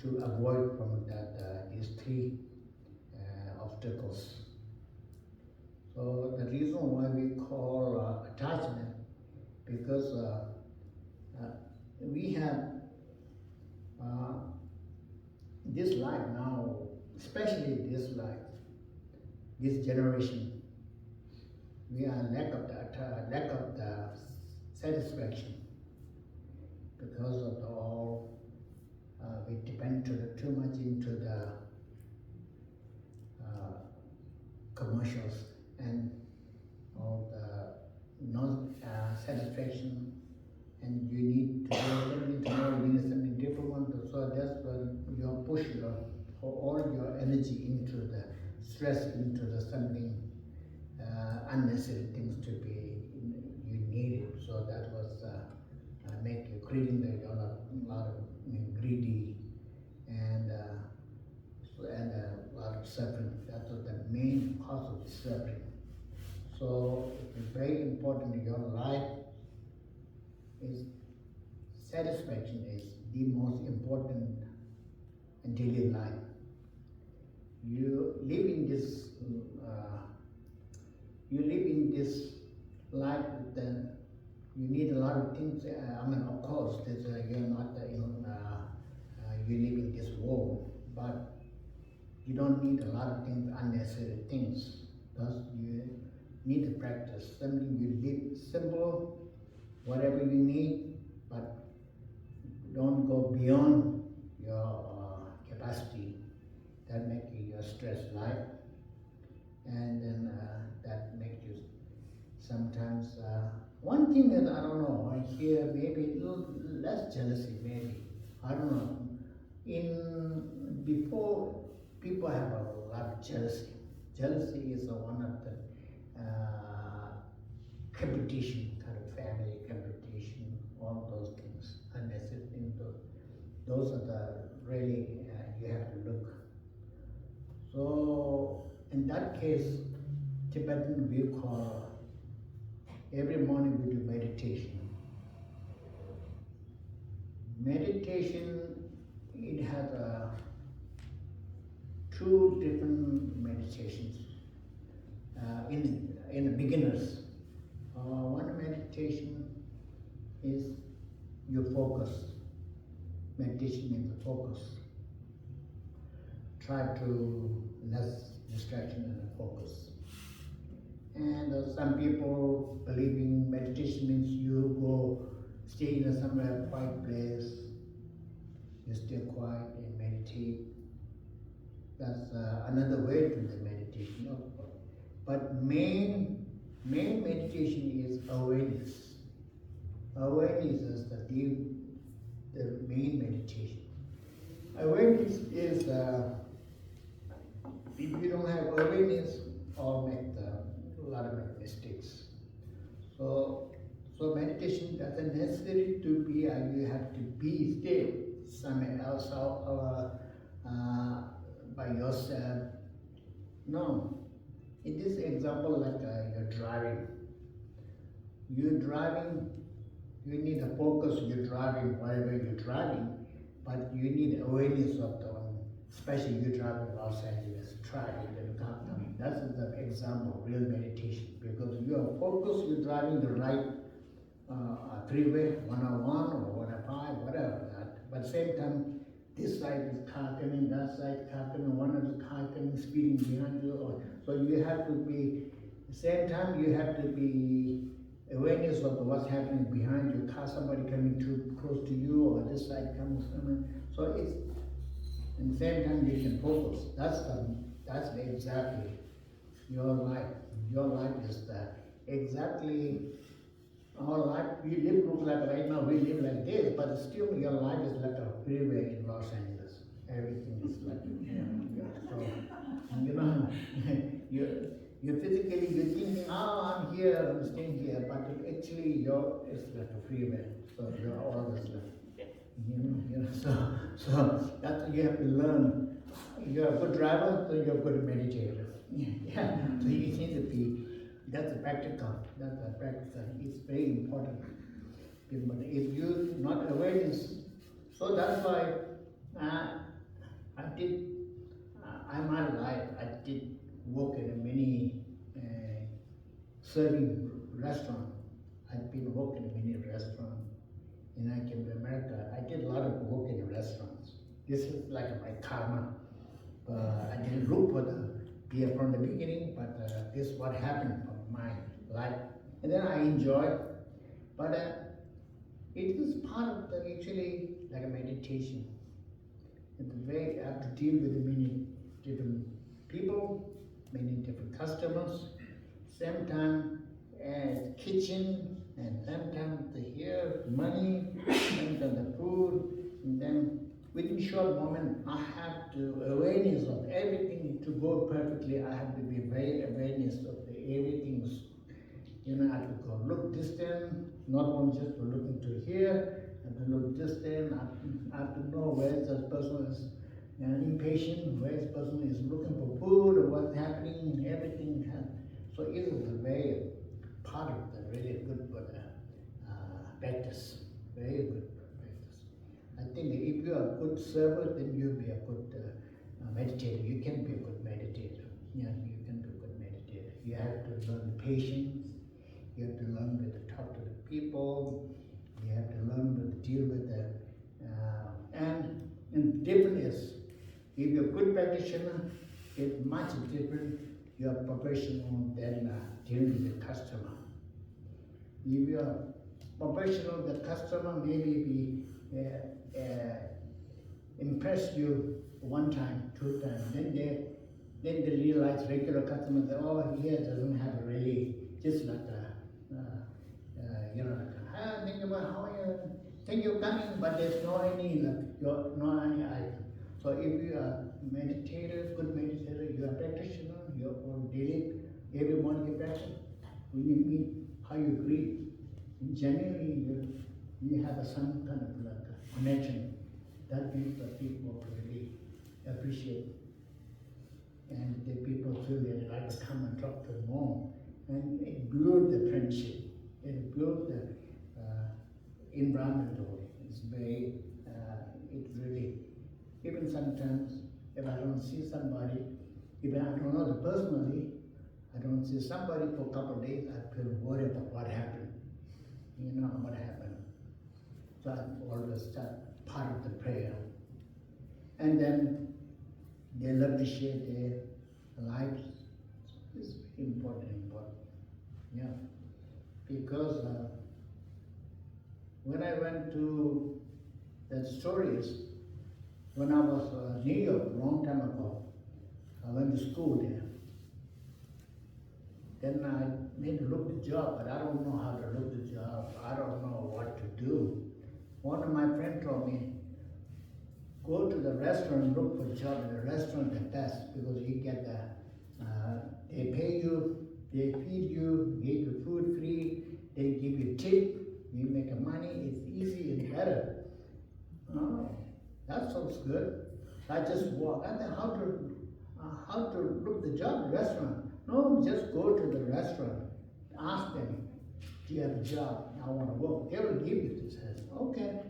to avoid from that, these three obstacles. So the reason why we call attachment, because we have this life now, especially this life, this generation, we are lack of the satisfaction because of the all we depend too much into the commercials and all the non-satisfaction, and you need to know something tomorrow, you need something different one. So that's why you push all your energy into the stress, into the something unnecessary things to be you need it. So that was make you creating a lot of greedy and a lot of suffering. That was the main cause of suffering. So it's very important in your life is satisfaction is the most important in daily life. You live in this life, then you need a lot of things. Of course, you're not you live in this world, but you don't need a lot of things, unnecessary things. Thus, you need to practice something. You live simple, whatever you need, but don't go beyond your capacity. That makes you your stress life, and then that makes you sometimes. One thing is, I don't know, I hear maybe a little less jealousy, maybe. I don't know. Before, people have a lot of jealousy. Jealousy is one of the competition, kind of family competition, all those things, unnecessary things. Those are the really, you have to look. So, in that case, Tibetan we call, every morning we do meditation. Meditation, it has two different meditations in the beginners. One meditation is your focus. Meditation means focus. Try to less distraction and focus. And some people believing meditation means you go stay in somewhere quiet place, you stay quiet and meditate. That's another way to the meditation. But main meditation is awareness. Awareness is the main meditation. Awareness is if you don't have awareness, or make a lot of mistakes. So meditation doesn't necessarily to be you have to be stay somewhere else or by yourself. No. In this example, like you're driving. You're driving, you need a focus, you're driving, wherever you're driving, but you need awareness of the one, especially you're driving Los Angeles, traffic and come That's the example of real meditation, because you are focused, you're driving the right freeway, 101 or 105, whatever that. But same time, this side is car coming, that side car coming, one of the car coming, speeding behind you. So you have to be, same time you have to be awareness of what's happening behind you, car, somebody coming too close to you, or this side comes coming. So it's, and same time you can focus. That's exactly your life. Your life is exactly our life. We live, looks like right now we live like this, but still your life is like a freeway in Los Angeles. Everything is like, so, you know, you physically, you're thinking, oh, I'm here, I'm staying here, but actually it's like a freeway. So you're always like, so that's what you have to learn. You're a good driver, so you're a good meditator. Yeah. So you need to be, that's a practical, it's very important. But if you're not awareness, so that's why in my life, I did work in many serving restaurant. I've been working in many restaurants. And I came to America, I did a lot of work in restaurants. This is like my karma. I didn't look for the beer from the beginning, but this is what happened from my life. And then I enjoyed, but it is part of the, actually like a meditation. And the way I have to deal with many different people, many different customers, same time as kitchen, and sometimes the hair, money, and the food, and then within short moment, I have to awareness of everything to go perfectly. I have to be very awareness of everything. You know, I have to go look distant, not only just to look into here, I have to look distant. I have to know where this person is impatient, where this person is looking for food, or what's happening, everything. So it is a very part of the really good practice, very good practice. I think if you are a good server, then you'll be a good meditator. You can be a good meditator. Yeah, you can be a good meditator. You have to learn patience. You have to learn to talk to the people. You have to learn to deal with the and different is, if you're a good practitioner, it's much different. You are professional than dealing with the customer. If you are professional, the customer maybe impress you one time, two times, then they realize regular customers that, oh, here doesn't have a really, just like thank you, how are you? Thank you coming, but there's no any item. So if you are meditator, good meditator, you are practitioner, you are daily, every morning you practice. When you meet, how you greet, genuinely you have some kind of like a connection. That makes the people really appreciate. And the people feel they like to come and talk to them more. And it builds the friendship. It builds the environment. It's very, it really, even sometimes if I don't see somebody, even I don't know them personally, I don't see somebody for a couple of days, I feel worried about what happened. You know what happened. So I always start part of the prayer. And then they love to share their lives. It's important. Yeah. Because when I went to the stories, when I was in New York a long time ago, I went to school there. Then I need to look the job, but I don't know how to look the job. I don't know what to do. One of my friends told me, go to the restaurant, look for a job in the restaurant the best, because you get they pay you, they feed you, give you food free, they give you tip, you make money, it's easy and better. Oh, that sounds good. I just walk. I said, how to look the job in the restaurant? No, just go to the restaurant, ask them, do you have a job? I want to work. They will give you this. Okay.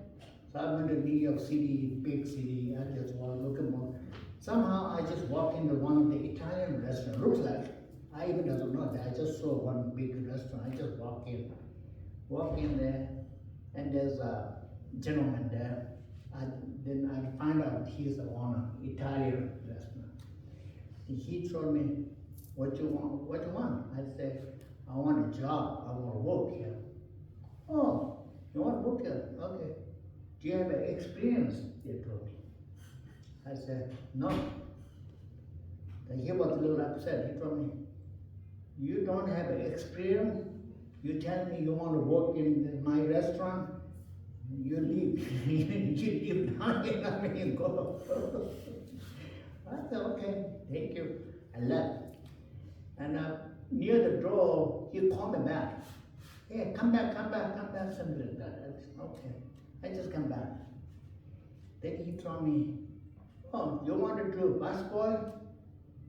So I went to New York City, big city. I just want to look at more. Somehow I just walk into one of the Italian restaurants. Looks like I even doesn't know that. I just saw one big restaurant. I just walk in there, and there's a gentleman there. Then I find out he's the owner, Italian restaurant. He told me, "What you want? What you want?" I said, "I want a job. I want to work here." "Oh, you want to work here? Okay. Do you have experience?" They told me. I said, "No." Then he was a little upset. He told me, "You don't have experience? You tell me you want to work in my restaurant? You leave. You leave now, I mean, you go." I said, "Okay, thank you." I left. And near the door, he called me back. "Hey, come back, something like that." I said, "Okay." I just come back. Then he told me, "Oh, you want to do a busboy?"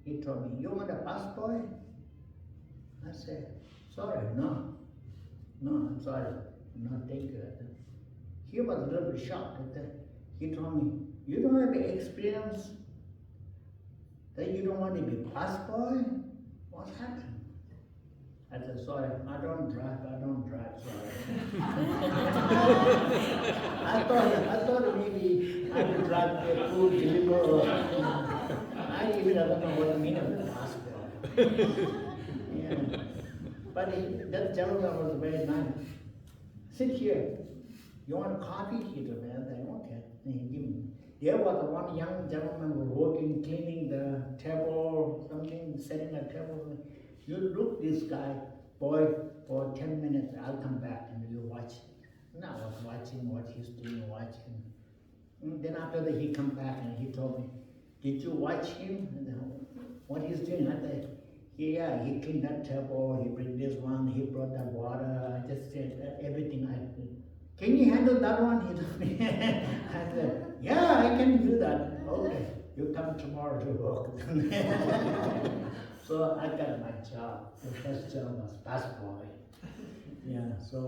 He told me, "You want a busboy?" I said, "Sorry, no. No, I'm sorry. No, thank you." He was a little bit shocked. He told me, "You don't have experience? That you don't want to be busboy? What happened?" I said, "Sorry, I don't drive, sorry." I thought maybe I could drive the food deliver or something. I even don't know what the meaning of the busboy. Yeah. But that gentleman was very nice. "Sit here. You want a coffee?" He told me. I said, "Okay." And he gave me. There was one young gentleman who was working, cleaning the table, something, setting a table. "You look this guy, boy, for 10 minutes, I'll come back and you watch." And I was watching what he's doing, watching. And then after that, he come back and he told me, "Did you watch him? And what he's doing?" I said, "Yeah, he cleaned that table, he bring this one, he brought that water." I just said everything I did. "Can you handle that one?" He told me. I said, "Yeah, I can do that." "Okay, you come tomorrow to work." So I got my job. The first job was busboy. Yeah, so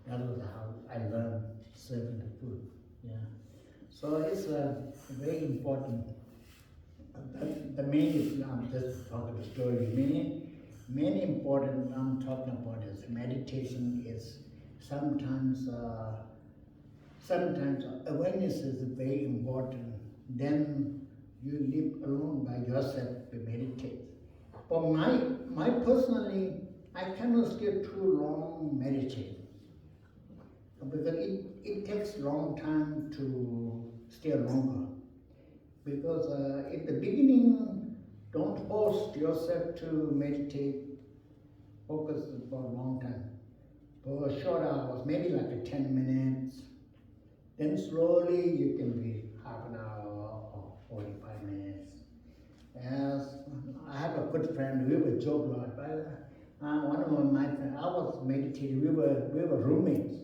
that was how I learned serving the food. Yeah. So it's very important. The main, I'm just talking the story, main important I'm talking about is meditation is sometimes awareness is very important. Then you live alone by yourself to meditate. For my personally, I cannot stay too long meditating because it takes long time to stay longer. Because at the beginning, don't force yourself to meditate, focus for a long time. For short hours, maybe like 10 minutes. Then slowly you can be half an hour or 45 minutes. As I have a good friend, we would joke a lot, but one of my friends, I was meditating, we were roommates.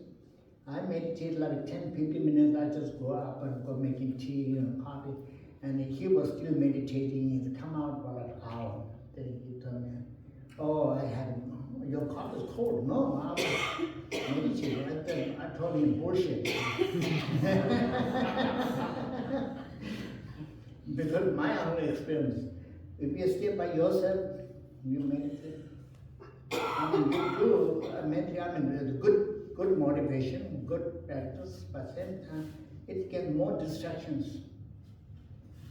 I meditate like 10-15 minutes, I just go up and go making tea and coffee. And he was still meditating, he'd come out for an hour. Then he told me, "Oh, your coffee is cold." "No, I was meditating." I told him bullshit. Because my own experience, if you stay by yourself, you meditate. I mean, you do meditate, I mean, it's good motivation, good practice, but at the same time, it gets more distractions.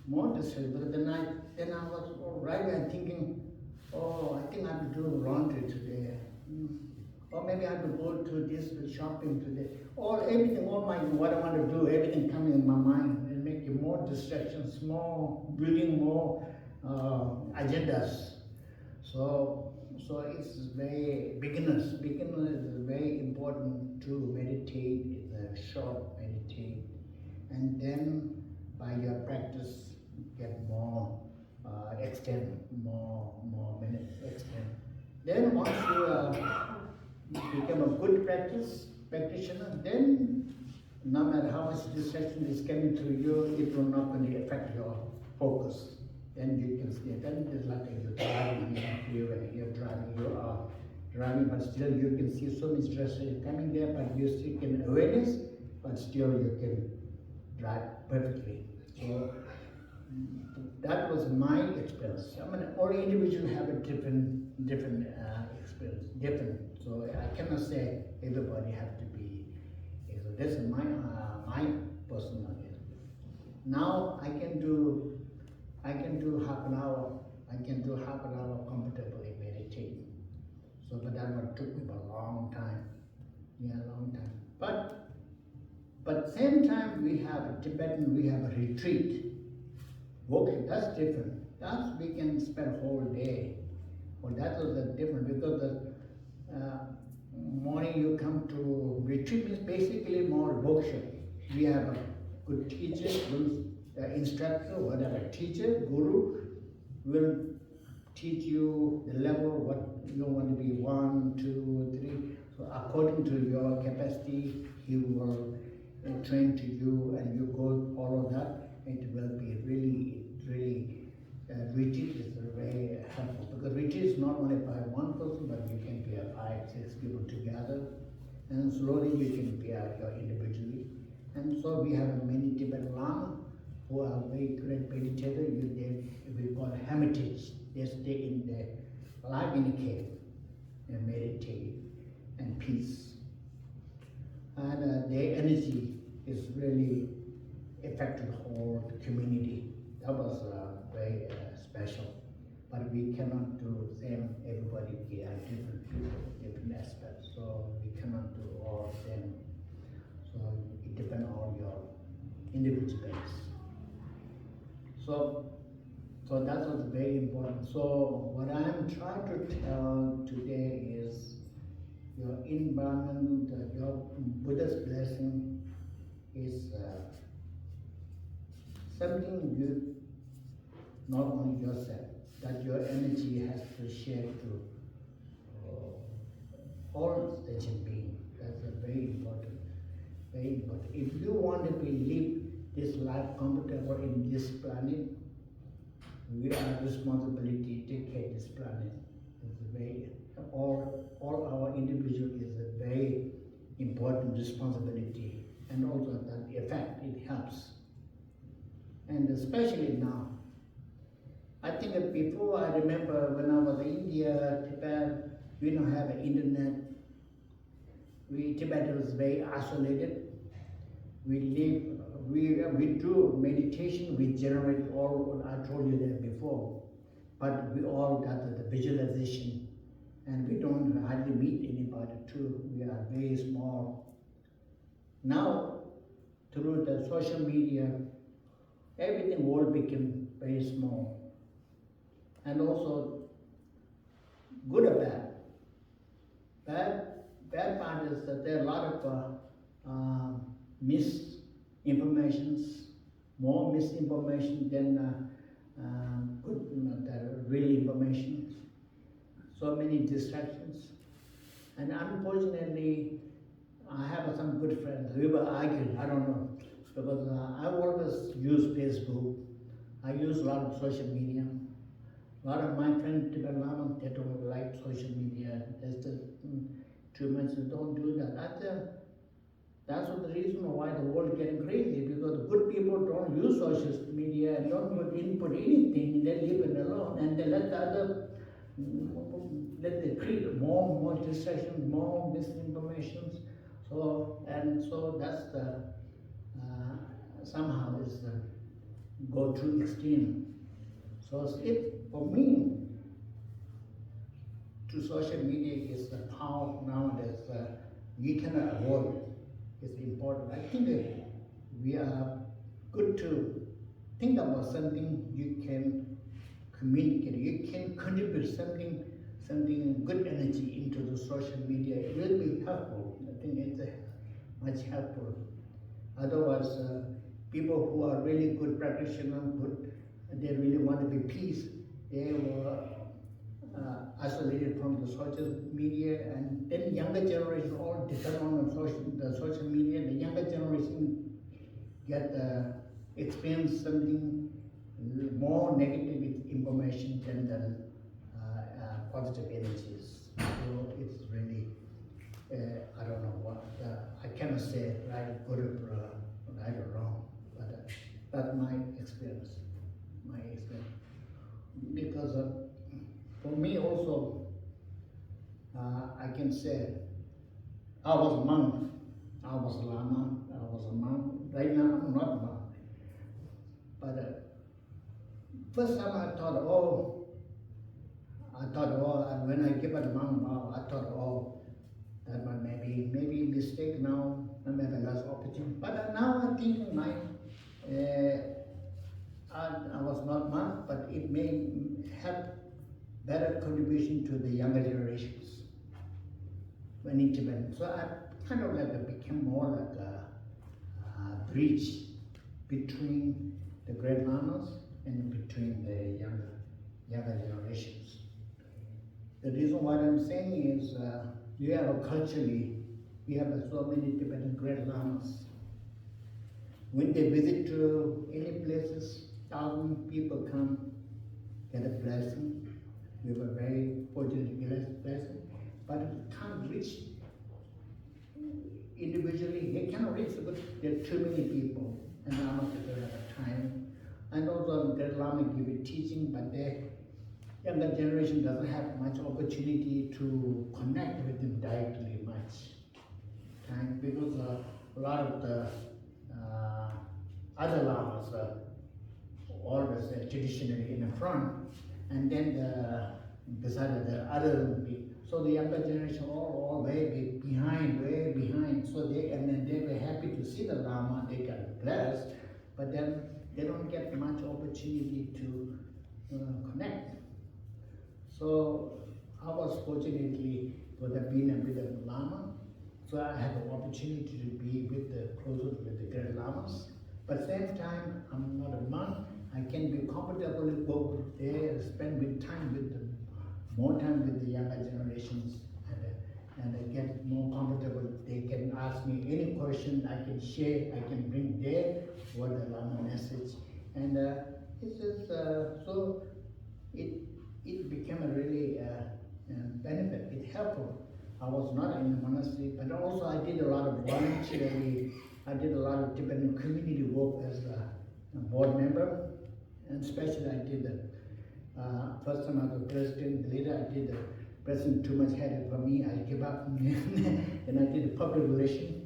But then I was right there thinking, "Oh, I think I have to do laundry today. Or maybe I have to go to this shopping today." Everything, what I want to do, everything coming in my mind and making more distractions, building more agendas. So it's very beginners is very important to meditate. It's a short meditate, and then by your practice get more extend more minutes extend. Then once you become a good practitioner, then no matter how much distraction is coming to you, it will not going to affect your focus. Then you can stay. Then it's like you're driving in a freeway. You are driving, but still you can see so much stress coming there, but you still can awareness, but still you can drive perfectly. So that was my experience. I mean, all individuals have a different experience, different. So I cannot say everybody have to be. So this is my personal. Now I can do half an hour. I can do half an hour comfortably meditating. So, but that one took me a long time. Yeah, a long time. But same time we have a Tibetan, we have a retreat. Okay, that's different. That's we can spend whole day. Well, that was different because the morning you come to retreat is basically more workshop. We have a good teacher, good instructor, whatever teacher, guru will teach you the level what you want to be 1, 2, 3. So according to your capacity, he will train to you, and you go follow that. It will be really retreat is very helpful because retreat is not only by one person, but you can be 5, 6 people together, and slowly you can be your individually. And so we have many Tibetan Lama who are very great meditators. We call hermitage. They stay in the life in a cave and meditate and peace. And their energy is really affected the whole community. That was very special. But we cannot do same. Everybody are different people, different aspects. So we cannot do all same. So it depends on your individual base. So that was very important. So what I am trying to tell today is your environment, your Buddha's blessing is something you, not only yourself, that your energy has to share to all sentient beings. That's very important, very important. If you want to live this life comfortable in this planet, we have responsibility to take care of this planet. It's very, all our individual is a very important responsibility, and also that effect, it helps. And especially now, I think that before, I remember when I was in India, Tibet, we don't have an internet. Tibet was very isolated. We do meditation, we generate all, I told you that before, but we all got the visualization, and we don't hardly meet anybody too. We are very small. Now, through the social media, everything all became very small. And also, good or bad. Bad part is that there are a lot of misinformations, more misinformation than good, the real information. So many distractions. And unfortunately, I have some good friends. We were arguing, I don't know, because I always use Facebook. I use a lot of social media. A lot of my friends, Tibetan Lama, they don't like social media. There's just too much, don't do that. That's the reason why the world is getting crazy, because good people don't use social media and don't input anything. They live in alone, and they let the other, let they create more distractions, more misinformation. So that's the somehow is go to extreme. So for me, to social media is the power nowadays. You cannot avoid it. It's important. I think that we are good to think about something you can communicate. You can contribute something good energy into the social media. It will be helpful. I think it's much helpful. Otherwise, people who are really good practitioners, they really want to be peace. They were isolated from the social media, and then younger generation all depend on the social media. The younger generation get experience something more negative information than the positive energies. So it's really I don't know what I cannot say right, good or right or wrong, but that's my experience. because for me also, I can say, I was a monk, I was a lama, I was a monk. Right now, I'm not a monk. But first time I thought, and when I give a monk vow, I thought, that one maybe mistake now, I maybe less opportunity. But now I think I was not monk, but it may have better contribution to the younger generations when in Tibet. So I kind of like became more like a bridge between the great lamas and between the younger generations. The reason why I'm saying is culturally, we have so many Tibetan great lamas. When they visit to any places, 1,000 people come, get a blessing. We were very fortunate to get a blessing, but it can't reach individually. They cannot reach because there are too many people, and lamas don't have time. And also, the lama give it teaching, but the younger generation doesn't have much opportunity to connect with them directly much time, because a lot of the other lamas always traditionally in the front, and then beside the other people. So the younger generation all way behind. So they were happy to see the lama, they got blessed, but then they don't get much opportunity to connect. So I was fortunately with being with the lama, so I had the opportunity to be closer with the great lamas. But same time, I'm not a monk. I can be comfortable to go there, spend more time with the younger generations, and I get more comfortable. They can ask me any question, I can share, I can bring their what the Lama message, and it's just so it became a really benefit. It helpful. I was not in the monastery, but also I did a lot of volunteering. I did a lot of Tibetan community work as a board member, and especially I did the first time I was president. Later I did the president too much headed for me. I gave up, and I did the public relations,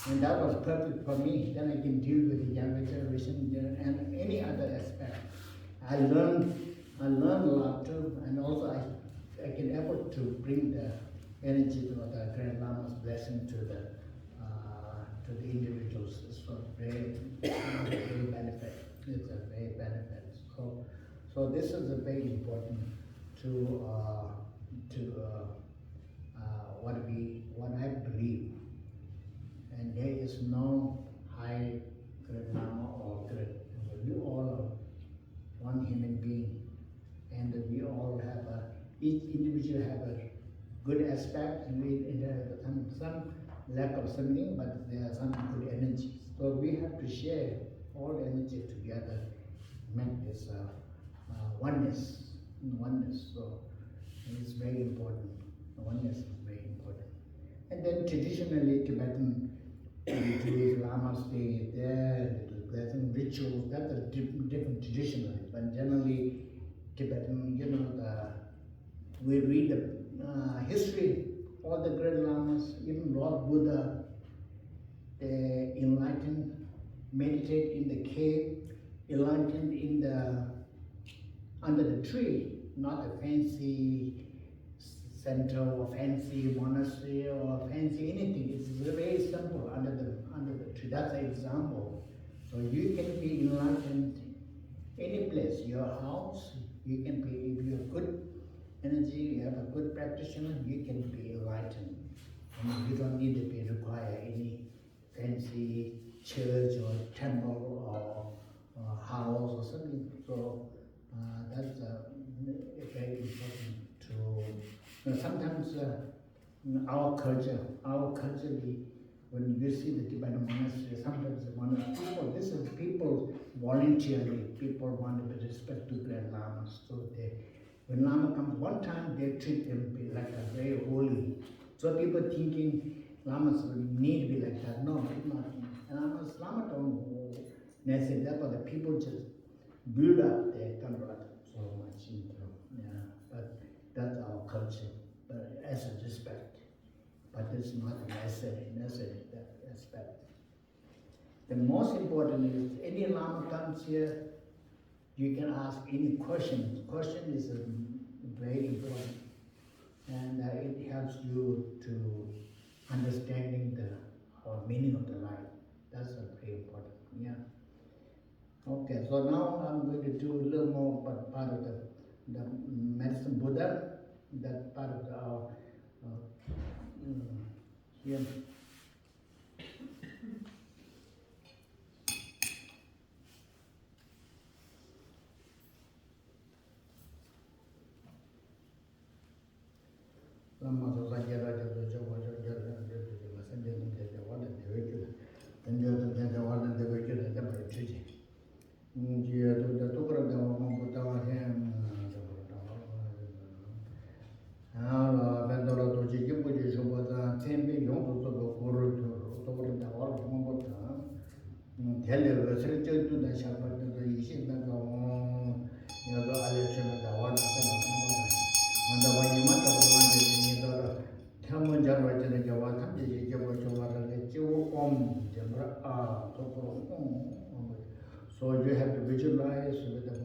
and that was perfect for me. Then I can deal with the younger generation and any other aspect. I learned a lot too, and also I can effort to bring the energy of the Grand Lama's blessing to the individuals. It's very benefit. It's a very benefit. So this is a very important to what I believe. And there is no high Grand Lama or Grand. We all are one human being, and we all have each individual have a good aspect, and we have some lack of something, but there are some good energies. So we have to share all the energy together, make this oneness. So it's very important. Oneness is very important. And then traditionally Tibetan Jewish lamas stay there. There's some rituals that are different traditionally, but generally Tibetan, we read the history. All the great lamas, even Lord Buddha, they enlightened, meditate in the cave, enlightened under the tree, not a fancy center or fancy monastery or fancy anything. It's very simple under the tree. That's an example. So you can be enlightened any place, your house. You can be, if you have good energy, you have a good practitioner, you can be enlightened. And you don't need to require any fancy church or temple or house or something. So that's very important to. Sometimes our culture, when you see the Tibetan monastery, sometimes this is people voluntarily, people want to be respect to Grand Lamas. So when Lama comes one time, they treat them like a very holy. So people thinking Lamas need to be like that. No, it's not. Lama don't necessarily that, but the people just build up their camaraderie so much. That's our culture, but as a respect. But it's not necessary that aspect. The most important is any Lama comes here, you can ask any question. Question is very important, and it helps you to understanding the meaning of the life. That's very important. Yeah. Okay. So now I'm going to do a little more, but part of the medicine Buddha, that part of our here. So you have to visualize with the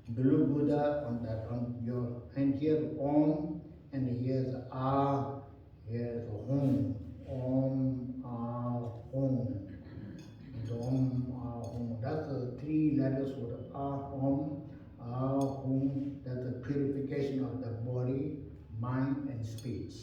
blue Buddha on that on your and here Om and here's Ah, here's Hum. Om Ah Hum. Om Ah Hum. That's the three letters for the Ah Om Ah Hum. That's the purification of the body, mind, and speech.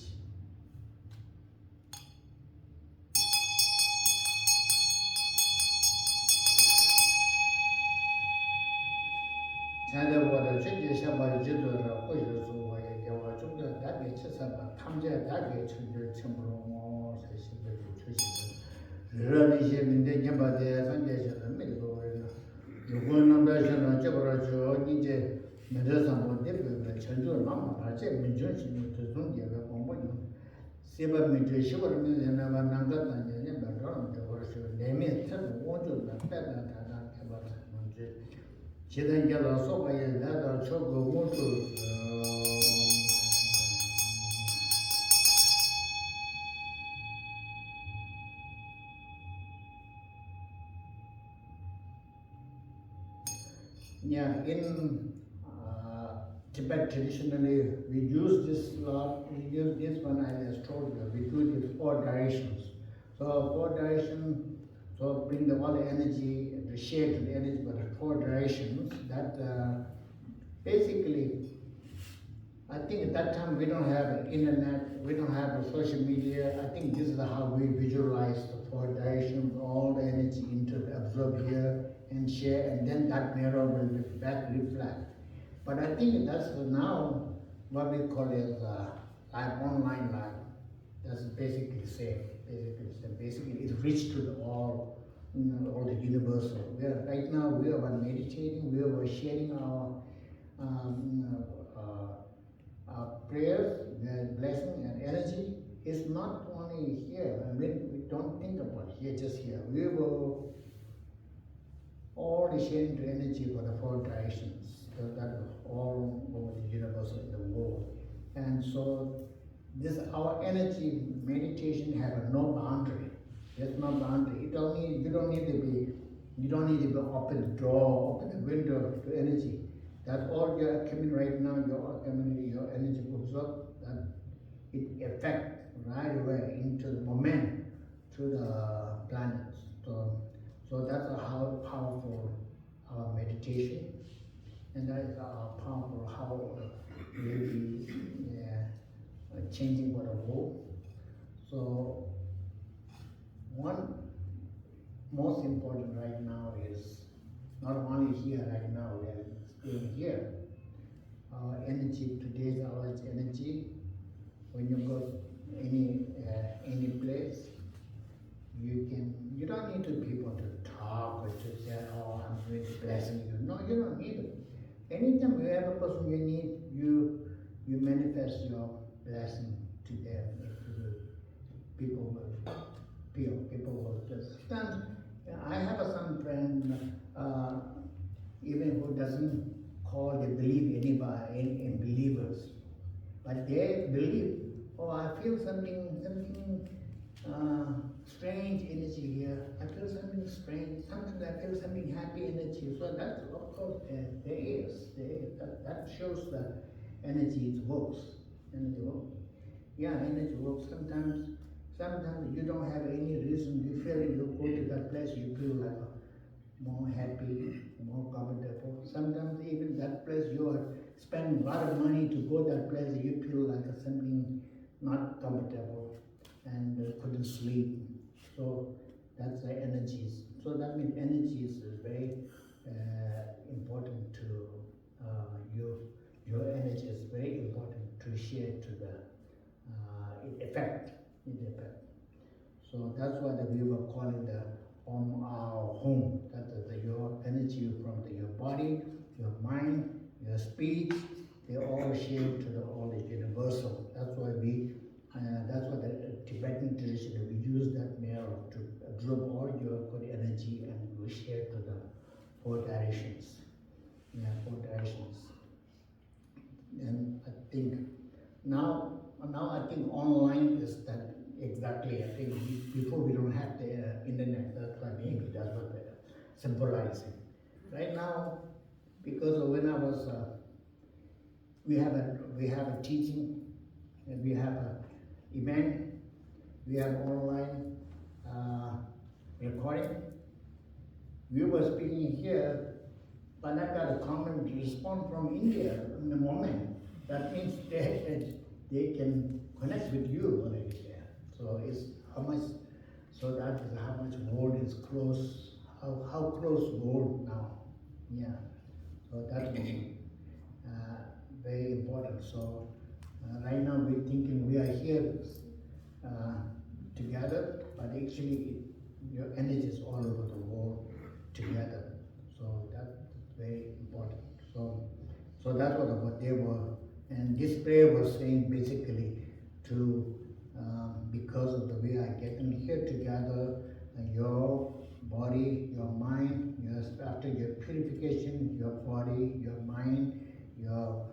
Yeah, in Tibet traditionally we use this lot. We use this one I just told you. We do it four directions. So four directions. So bring all the energy, the share to the energy, but the four directions. That basically, I think at that time we don't have the internet, we don't have the social media. I think this is how we visualize the four directions, all the energy into absorb here and share, and then that mirror will back reflect. But I think that's now what we call is live online live. That's basically same. Basically it's reached to the all, all the universal. We are right now we are meditating. We are sharing our prayers, blessing, and energy. Is not only here. I mean, we don't think about here, just here. We will all the sharing the energy for the four directions. So that all over the universe in the world. And so this our energy meditation have no boundary. There's no boundary. You don't need to be open the door, open the window to energy. That's all you're coming right now, your energy goes up, that it affects right away into the moment to the planets. So that's how powerful our meditation, and that is how powerful how really changing for the world. So one most important right now is not only here right now, we are staying here. Our energy, today's our energy, when you go any place, you don't need to people to talk or to say, oh, I'm going to blessing you. No, you don't need it. Anytime you have a person you need, you manifest your blessing to them. People will feel, people will just stand. I have some friend, even who doesn't call they believe anybody in believers. they believe, oh, I feel something strange energy here. I feel something strange. Sometimes I feel something happy energy. So that, of course, there is. That shows the energy it works. Energy works. Yeah, energy works. Sometimes you don't have any reason. You feel you go to that place, you feel like more happy, more comfortable. Sometimes even that place you are spending a lot of money to go that place, you feel like something not comfortable and couldn't sleep. So that's the energies. So that means energies is very important to you. Your energy is very important to share to the it effect. So that's why we were calling the our home. That is your energy from your body, your mind, your speech. They all share to the all the universal. That's why that's why the Tibetan tradition we use that mirror to absorb all your good energy and we share to the four directions. Yeah, four directions. And I think now I think online is that exactly. I think before we don't have the internet. That's why maybe that's what they're symbolizing. Right now, because when I was we have a teaching and we have a event, we have online recording. We were speaking here, but I got a comment response from India in the moment. That means they can connect with you already there. So it's how much. So that is how much world is close. How close world now? Yeah. So that's very important. So right now we're thinking we are here together, but actually your energy is all over the world together. So that's very important. So that's what they were, and this prayer was saying basically to because of the way I get in here together, your body, your mind, after your purification, your body, your mind, your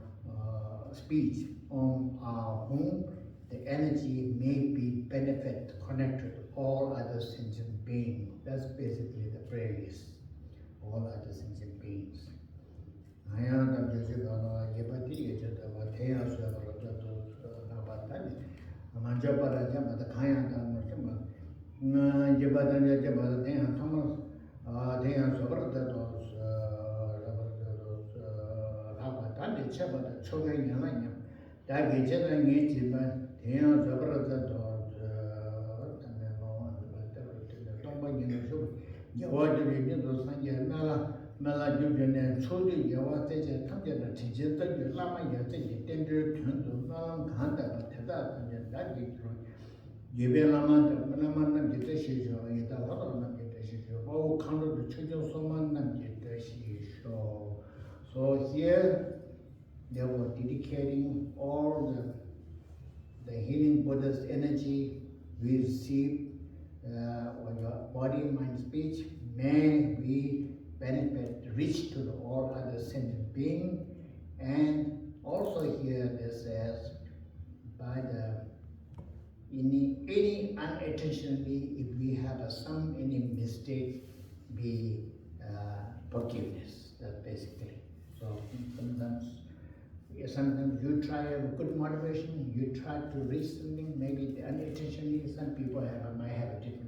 speech on our home, the energy may be benefit connected to all other sentient beings. That's basically the prayer is. All other sentient beings. Mela Jubin Chudi Yawa Tamja Tija Lama Yati Tender Tundu Malam Kanda Tada and Dagi Gibe Lama Naman Gitashi Yata Lama Gitashi Oh Kanda the Chujo Soman Nam Gitashi so here they were dedicating all the healing Buddha's energy we receive on your body, mind, speech. May we benefit, reach to all other sentient beings. And also here it says, by the any unintentionally, if we have any mistake, be forgiveness. That basically. So sometimes you try a good motivation, you try to reach something, maybe unintentionally. Some people might have a different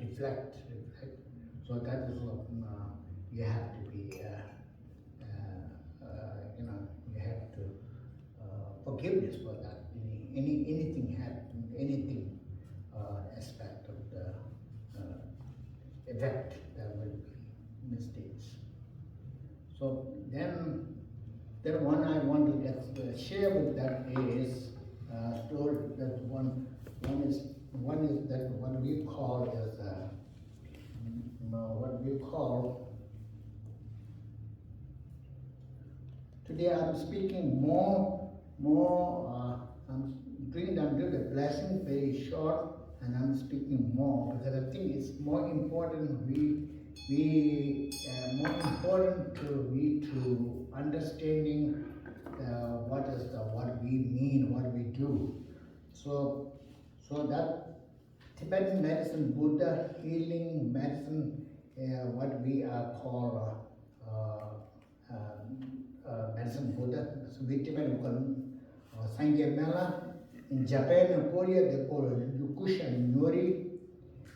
reflect. So that is what you have to be. You have to forgiveness for that. Anything happen, anything aspect of the effect, there will be mistakes. So then one I want to share with that is story that one is that what we call is what we call. Today I'm speaking more. I'm doing the blessing very short, and I'm speaking more because I think it's more important. More important to understanding what we mean, what we do. So that Tibetan medicine, Buddha healing medicine, what we are called medicine Buddha. So we Tibetan call Sangye Mela. In Japan and Korea, they call it Yukusha and Nori.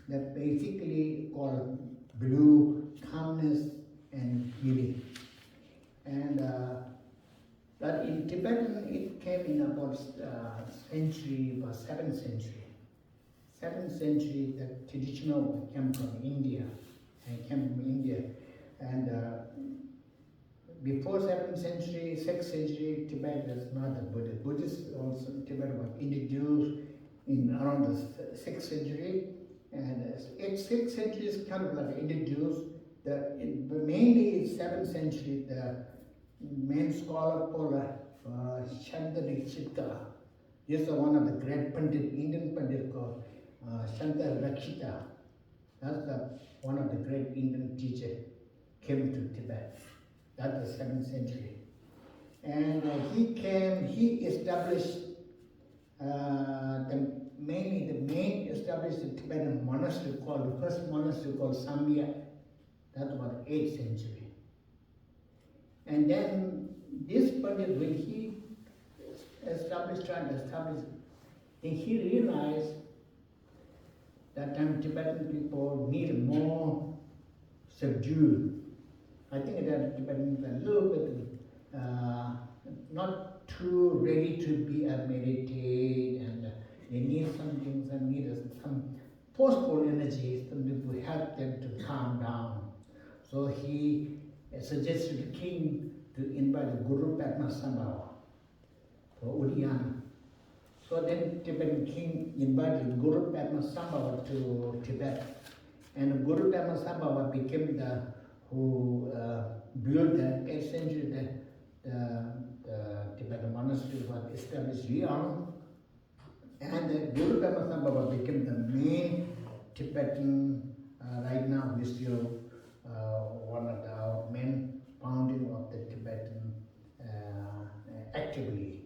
That basically called blue, calmness, and healing. And but in Tibetan, it came in about century, about 7th century. 7th century, the traditional came from India, and before 7th century, 6th century, Tibet was not a Buddhist. Buddhists also Tibet was introduced in around the 6th century, and 6th century is kind of like introduced. Mainly in 7th century, the main scholar called Shankara Rakshita. This is one of the great Pandit, Indian Pandit called Shankara Rakshita. That's one of the great Indian teachers came to Tibet. That's the 7th century. And he established the main established the Tibetan monastery called, the first monastery called Samya. That was 8th century. And then this Pandit, when he tried to establish, then he realized that time Tibetan people need more subdued. I think that Tibetans are a little bit not too ready to be a meditate, and they need some things and need some forceful energy, something to help them to calm down. So he suggested the king to invite the Guru Padmasambhava for Udiyana. So then Tibetan king invited Guru Padmasambhava to Tibet, and Guru Padmasambhava became the who built the 8th century the Tibetan monastery was established Riyang, and the Guru Padmasambhava became the main Tibetan. Right now, we still one of the main founding of the Tibetan actively.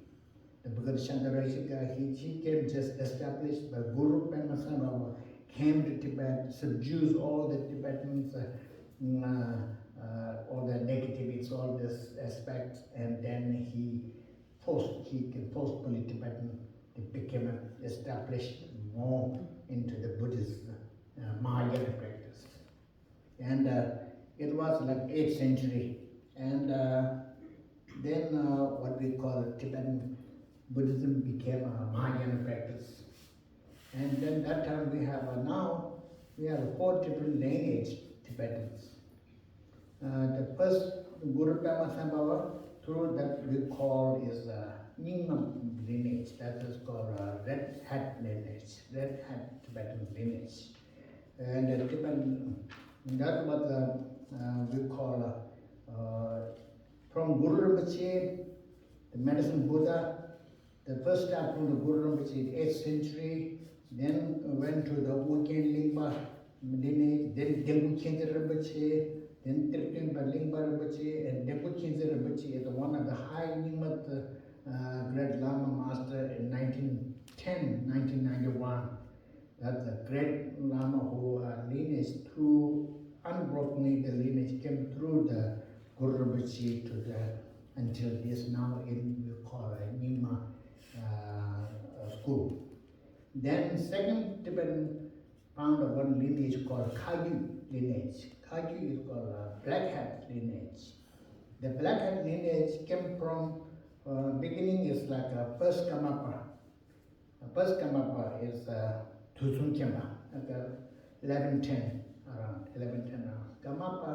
Because Shankara Rakshita, he came just established, but Guru Padmasambhava came to Tibet, subdues all the Tibetans, all the negativities, all this aspects, and then he can forcefully Tibetan to become established more into the Buddhist Mahayana practice. And it was like 8th century, and then what we call Tibetan Buddhism became a Mahayana practice. And then that time we have now we have 4 different lineage Tibetans. The first Guru Padmasambhava, through that we call is Nyingma lineage. That is called Red Hat lineage, Red Hat Tibetan lineage. And the Tibetan, that was we call from Guru Rinpoche, the medicine Buddha. The first start from the Guru Rinpoche in 8th century, then went to the Ugyen Lingpa lineage, then Dengu Khyentse Rinpoche, then Triptympa Lingpa Rinpoche, and Dengu Khyentse Rinpoche is one of the high Nyingmat great Lama master in 1991. That's a great Lama who lineage through, unbrokenly the lineage came through the Guru Rinpoche to the, until this now in we call it Nyingma school. Then second Tibetan found one lineage called Kagyu lineage. Kagyu is called Black Hat lineage. The Black Hat lineage came from beginning is like first Karmapa. First Karmapa is Tusun Khyentse, like 1110 around. Karmapa,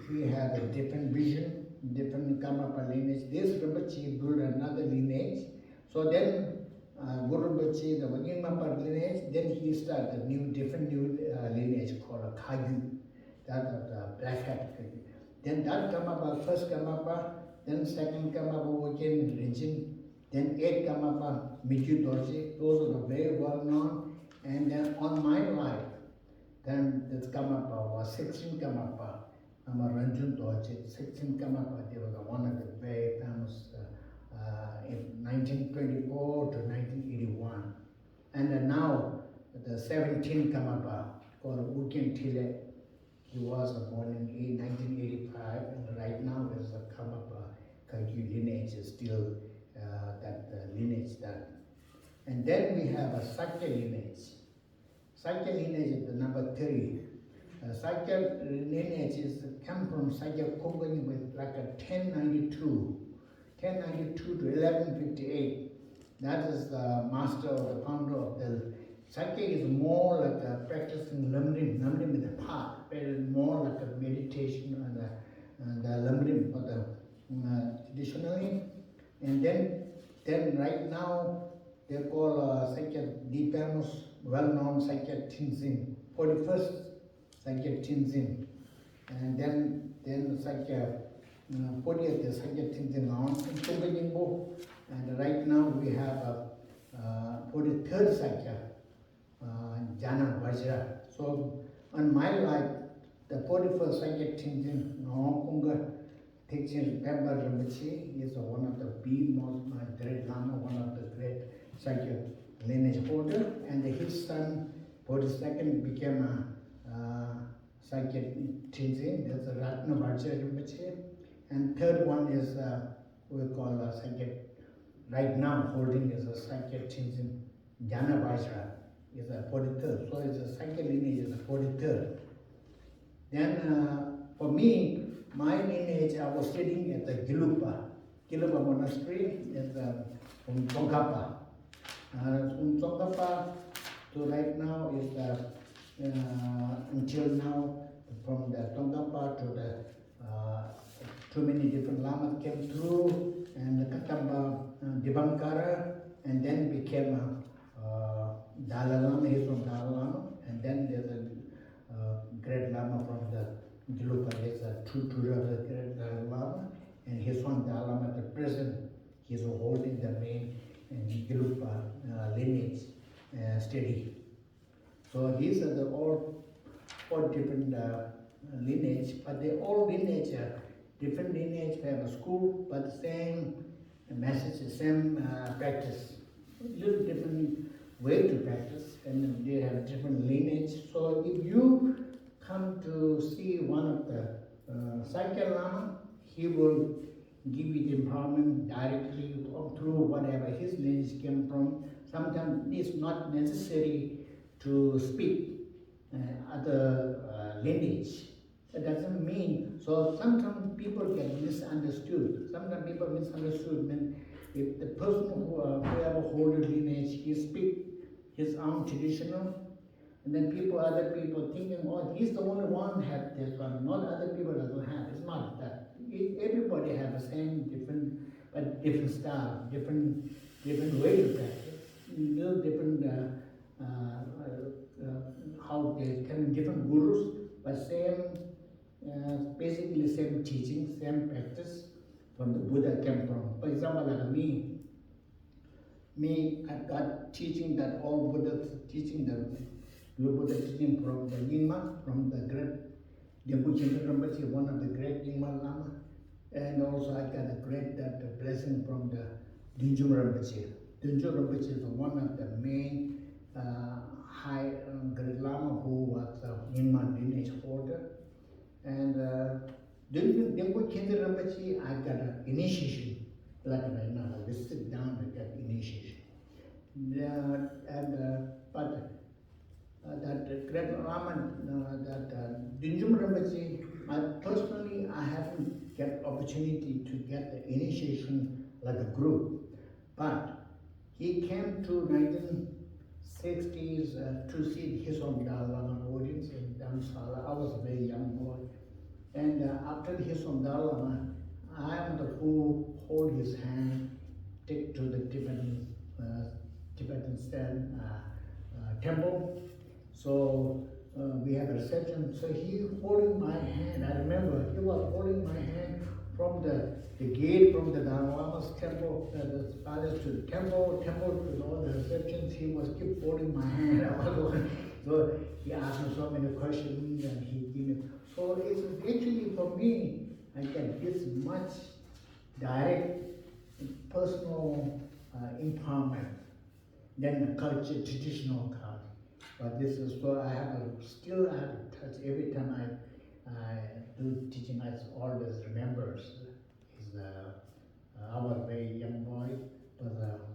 he had a different vision, different Karmapa lineage. This Rinpoche built another lineage. So then Guru Rinpoche, the Nyingma lineage, then he started a different lineage called Kagyu. That was the Black Hat. Then that Karmapa, first Karmapa, then second Karmapa Ugyen Rinchen, then 8th Karmapa Michu Dorje. Those are very well known. And then on my life, then this Karmapa was 16th Karmapa, Ranjun Dorje. 16th Karmapa, they were one of the very famous in 1924 to 1981. And now the 17 come up called Ukien Tile. He was born in 1985, and right now is a come up Kagyu lineage is still that lineage that. And then we have a Sakya lineage. Sakya lineage is the number 3. Sakya lineage is come from Sakya Kongani with like a 1092 to 1158. That is the master or the founder of the Sakya is more like a practicing Lamrim. Lamrim is a part, but it's more like a meditation and the Lamrim for the traditionally. And then right now they call Sakya Deepamus, well-known Sakya Tenzin, 41st Sakya Tenzin. And then Sakya 40th is Sakya Tenzin Laon in Tungajingbo. And right now we have 43rd Sakya, Jana Vajra. So on my life, the 41st Sakya Tenzin Laon Kunga Tekchen Pemba Rinpoche is one of the most great Lama, one of the great Sakya lineage holder, and his son 42nd became a Sakya Tenzin, that's a Ratna Vajra Rinpoche, and third one is we call Sakya, right now holding is a Sakya Tenzin Jana Vajra, is a 43rd, so it's a Sakya lineage is a 43rd. Then for me, my lineage, I was studying at the Gilupa Monastery, is from Tsongkhapa. From Tsongkhapa to right now is until now, from the Tsongkhapa to the too many different lamas came through, and the Katamba Dibankara, and then became Dalai Lama. He's from Dalai Lama, and then there's a great Lama from the Gilupa. There's a tutor of the great Dalai Lama, and his son Dalai Lama at the present, he's holding the main Gilupa lineage steady. So these are the all 4 different lineage, but they all lineage different lineage. We have a school, but the same message, same practice. Little different way to practice, and they have different lineage. So if you come to see one of the Sakya Lama, he will give you the empowerment directly through whatever his lineage came from. Sometimes it's not necessary to speak other lineage. That doesn't mean, so sometimes people get misunderstood. Sometimes people misunderstood mean if the person whoever holds lineage, he speak his own traditional, and then other people thinking, oh, he's the only one have this one, not other people doesn't have. It's not that. Everybody have the same different style, different way to practice, different how they can different gurus, but same basically same teaching, same practice from the Buddha came from. For example, like me, I got teaching that all Buddha's teaching, the Buddha teaching from the Nyingma, from the great Denpo Chinta Rinpoche, one of the great Nyingma Lama, and also I got a great blessing from the Dünjung Rinpoche. Dünjung Rinpoche is one of the main high great Lama who was a Nyingma lineage holder. And Denpo Chinta Rinpoche, I got an initiation, like right now, I just sit down and get initiation. But that great Lama, that Dünjung Rinpoche, I haven't get opportunity to get the initiation like a group, but he came to 1960s to see his own Dalai Lama audience in Dharamsala. I was a very young boy, and after his own Dalai Lama, I am the who hold his hand, take to the Tibetan stand, temple. So we have a reception. So he holding my hand. I remember he was holding my hand from the gate from the Dalai Lama's temple, the palace to the temple to all the receptions. He was keep holding my hand. So he asked me so many questions, and he gave me. So it's actually for me, I get this much direct personal empowerment than the culture, traditional culture. But this is so I have a, still I have to touch every time I do teaching. I always remember is I was a very young boy, but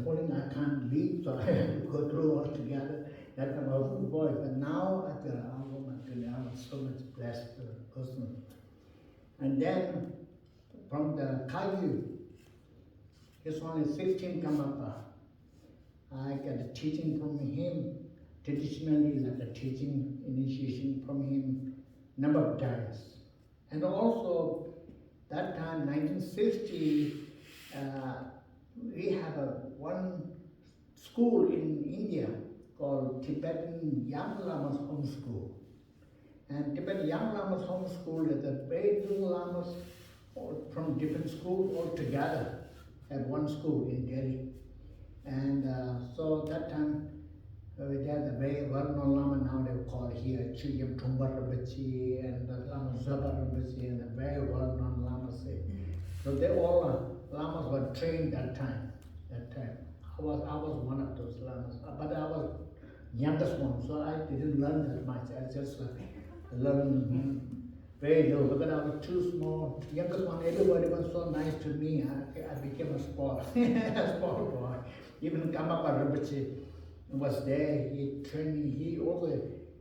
holding I can't leave, so I have to go through all together. That time I was a boy, but now I feel oh my goodness, I was so much blessed person. And then from the Kagyu, his one is 16 Kamapa. I got a teaching from him, traditionally like a teaching initiation from him number of times. And also that time, 1960, we have one school in India called Tibetan Young Lamas Home School. And Tibetan Young Lamas Home School is a very little lamas from different schools all together at one school in Delhi. And so that time, we had a very well-known Lama, now they call here Chuyam Tumbar Rinpoche and Lama Zopa Rinpoche, and a very well-known Lamas. So they all Lamas were trained that time. I was one of those Lamas, but I was youngest one, so I didn't learn that much. I just learned very low because I was too small. Youngest one, everybody was so nice to me. I became a spoiled, a spoiled boy. Even Kamapa Rinpoche was there. He trained me. He also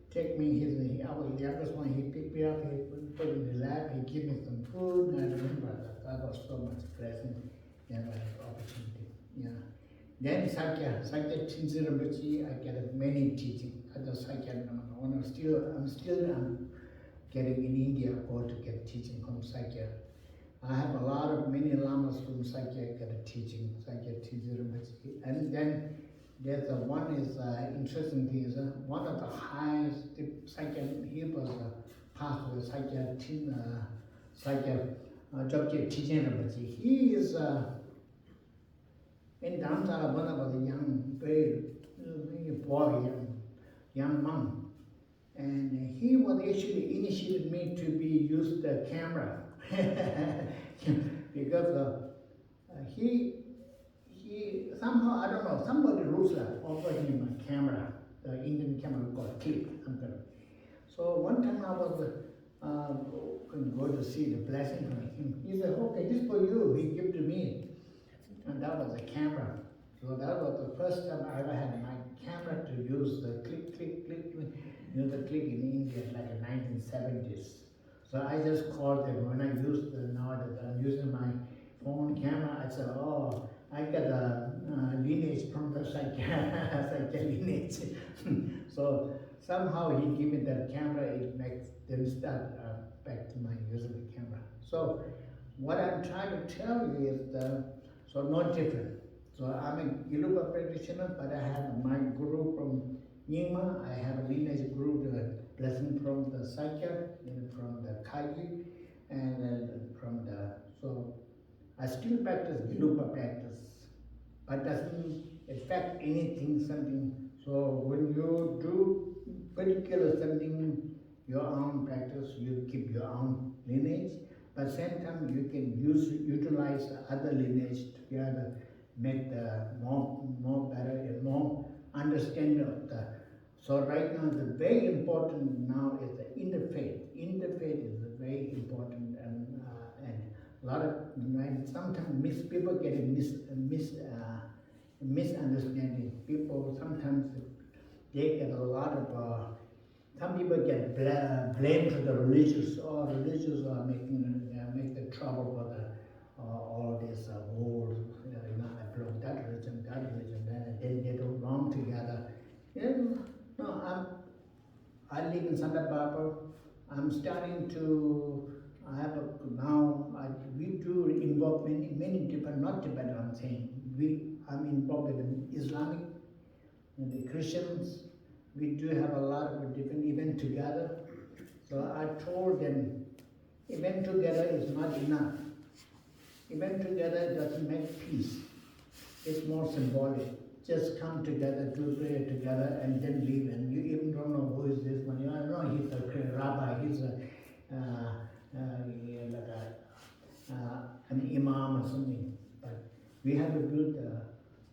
take me. I was the youngest one. He picked me up. He put in the lab. He gave me some food. And I remember that was so much blessing and opportunity. Yeah. Then Sakya Tenzin Rinpoche, I get many teaching. At the Sakya, I'm still getting in India or to get teaching from Sakya. I have a lot of many lamas from Sakya get a teaching, Sakya Tenzin Rinpoche. And then there's one is interesting thing is one of the highest Sakya, he was a pastor, Sakya Jokje Tenzin Rinpoche. He is in Dharamsala, one of the young, very boy, young monk. And he was actually initiated me to be used the camera because he somehow, I don't know, somebody Rusla offered him a camera, the Indian camera called clip. So one time I was go to see the blessing from him. He said, okay, this for you. He gave to me, and that was a camera. So that was the first time I ever had my camera to use the click. The click in India like in 1970s. So I just called them when I used nowadays I'm using my phone camera. I said, oh, I got a lineage from the Sakya lineage. So somehow he gave me that camera. It makes them start back to my using the camera. So what I'm trying to tell you is so no different. So I'm a Gelupa practitioner, but I have my guru from Nyingma. I have a lineage guru, the blessing from the Sakya, and from the Kagyu, and from the, so I still practice Gelupa practice, but doesn't affect anything, something. So when you do particular something, your own practice, you keep your own lineage, but same time you can utilize other lineage together, make the more better and more understanding of the. So right now the very important now is the interfaith. Interfaith is very important, and a lot of sometimes people get misunderstanding. People sometimes they get a lot of some people get blamed to the religious, or religious are make the trouble for the all this whole I belong that religion, and then they do wrong together. No, I live in Santa Barbara. I'm starting to. I have we do involve many different, not Tibetan. I'm saying I'm involved with the Islamic and the Christians. We do have a lot of different events together. So I told them, event together is not enough. Event together doesn't make peace. It's more symbolic. Just come together, do prayer together, and then leave. And you even don't know who is this one. You don't know he's a rabbi, he's an imam or something. But we have to build a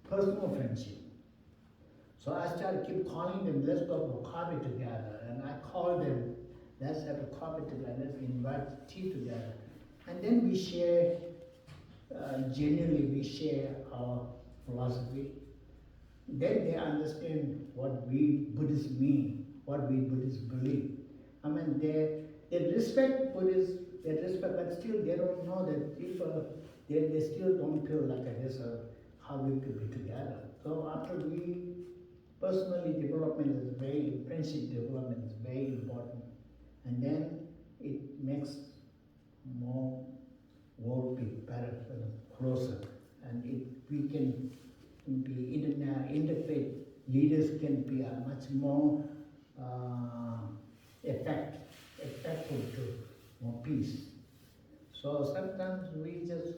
personal friendship. So I started keep calling them, let's go for coffee together. And I call them, let's have a coffee together, let's invite tea together. And then we share, genuinely we share our philosophy. Then they understand what we Buddhists mean, what we Buddhists believe. I mean, they respect Buddhists, they respect, but still they don't know that if they still don't feel like this, how we could be together. So after we personally development is very, friendship development is very important, and then it makes more world be better, closer, and we can be interfaith leaders can be a much more effective to more peace. So sometimes we just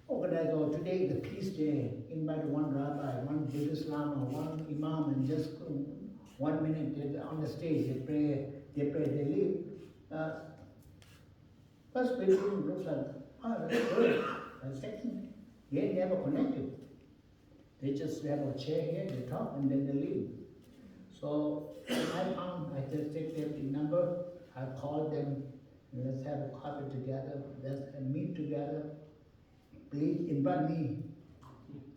organize, or today the peace day, invite one rabbi, one Buddhist lama, one imam, and just 1 minute they're on the stage, they pray, they leave. First bedroom looks like, oh, that's good. And second, they never connected. They just have a chair here, they talk, and then they leave. So I just take their number, I call them, let's have a coffee together, let's meet together. Please invite me.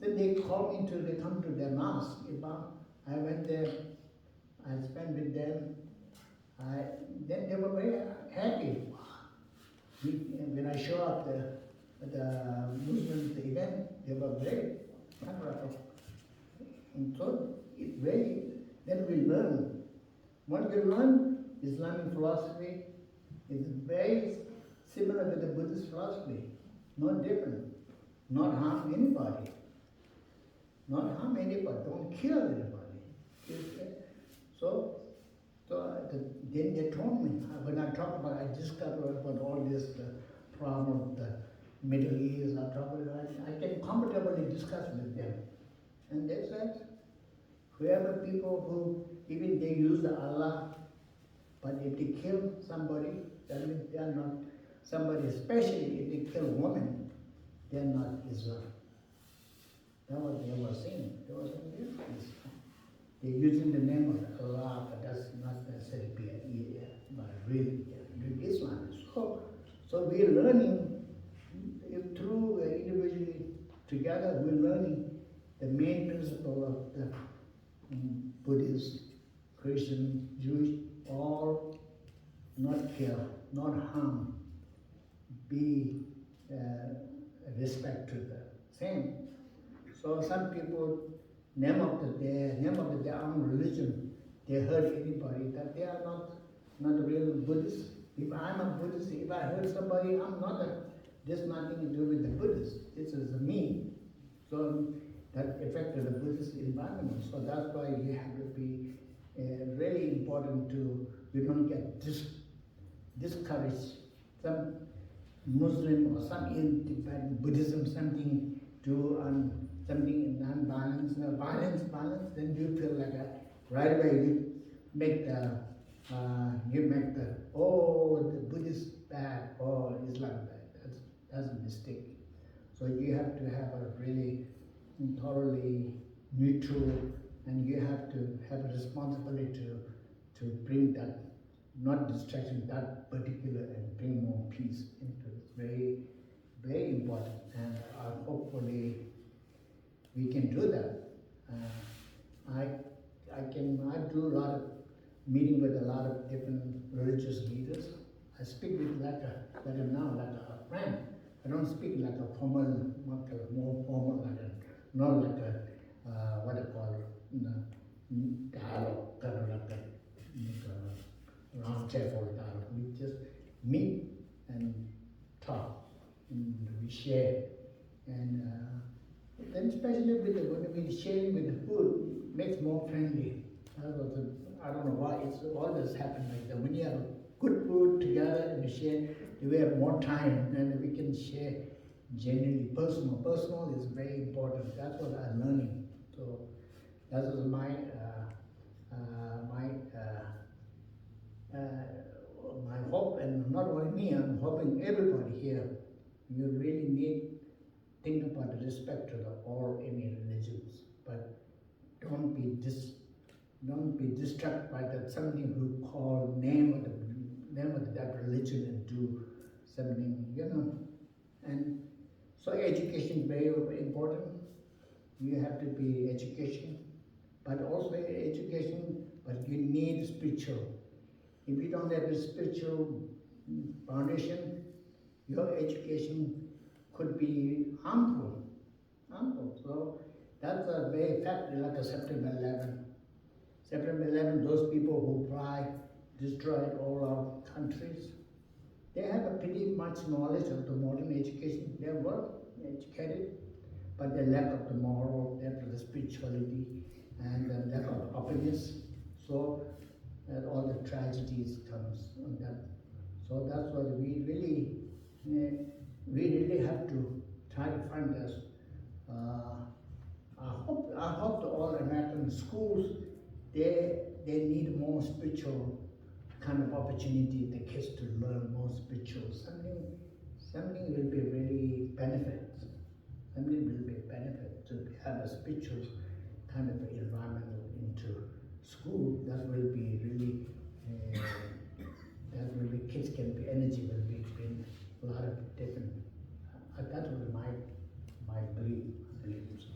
Then they call me they come to their mosque. I went there, I spent with them. Then they were very happy. When I show up at the Muslim event, they were very happy. And so then we learn. What we learn, Islamic philosophy is very similar to the Buddhist philosophy, not different. Not harm anybody. Not harm anybody. Don't kill anybody. So then they told me, when I discovered about all this problem of the Middle East, I can comfortably discuss with them. And they said, whoever people who, even they use the Allah, but if they kill somebody, that means they are not somebody, especially if they kill a woman, they are not Islam. That's what they were saying. They were saying this. They're using the name of Allah, but that's not necessarily but really Islam. So we're learning through individually together. We're learning the main principle of the Buddhist, Christian, Jewish, all not kill, not harm, be respect to the same. So some people name of their own religion, they hurt anybody that they are not real Buddhist. If I'm a Buddhist, if I hurt somebody, I'm not there's nothing to do with the Buddhist. This is me. So that affected the Buddhist environment. So that's why you have to be really important we don't get discouraged. Some Muslim or some independent Buddhism, something something non-violence, violence, then you feel like right away you make the the Buddhist bad or Islam bad. That's a mistake. So you have to have a really thoroughly neutral, and you have to have a responsibility to bring that, not distraction, that particular, and bring more peace into it. It's very, very important, and hopefully we can do that. I do a lot of meeting with a lot of different religious leaders. I speak with like a friend. I don't speak like a formal, more formal, not like what I call dialogue, kind of like a round table dialogue. We just meet and talk, and we share, and then especially when we sharing with the food, makes more friendly. I don't know why it's always happened like that. When you have good food together and you share, we have more time and we can share genuinely personal. Personal is very important. That's what I'm learning. So that is my hope, and not only me, I'm hoping everybody here, you really need think about the respect to the all any religions, but don't be distracted by that something you call name of that religion and do something, and so education is very important. You have to be education, but also education, but you need spiritual. If you don't have a spiritual foundation, your education could be harmful. So that's a very fact, like a September 11. September 11, those people who destroyed all our countries, they have a pretty much knowledge of the modern education. They were educated, but the lack of the moral, lack of the spirituality, and the lack of openness. So all the tragedies comes on that. So that's what we really have to try to find us. I hope the all American schools they need more spiritual kind of opportunity. The kids to learn more spiritual. Something will be really benefit. Something will be benefit to have a spiritual kind of environment into school. That will be really. That will be kids can be energy will be in a lot of different. That was my belief. So.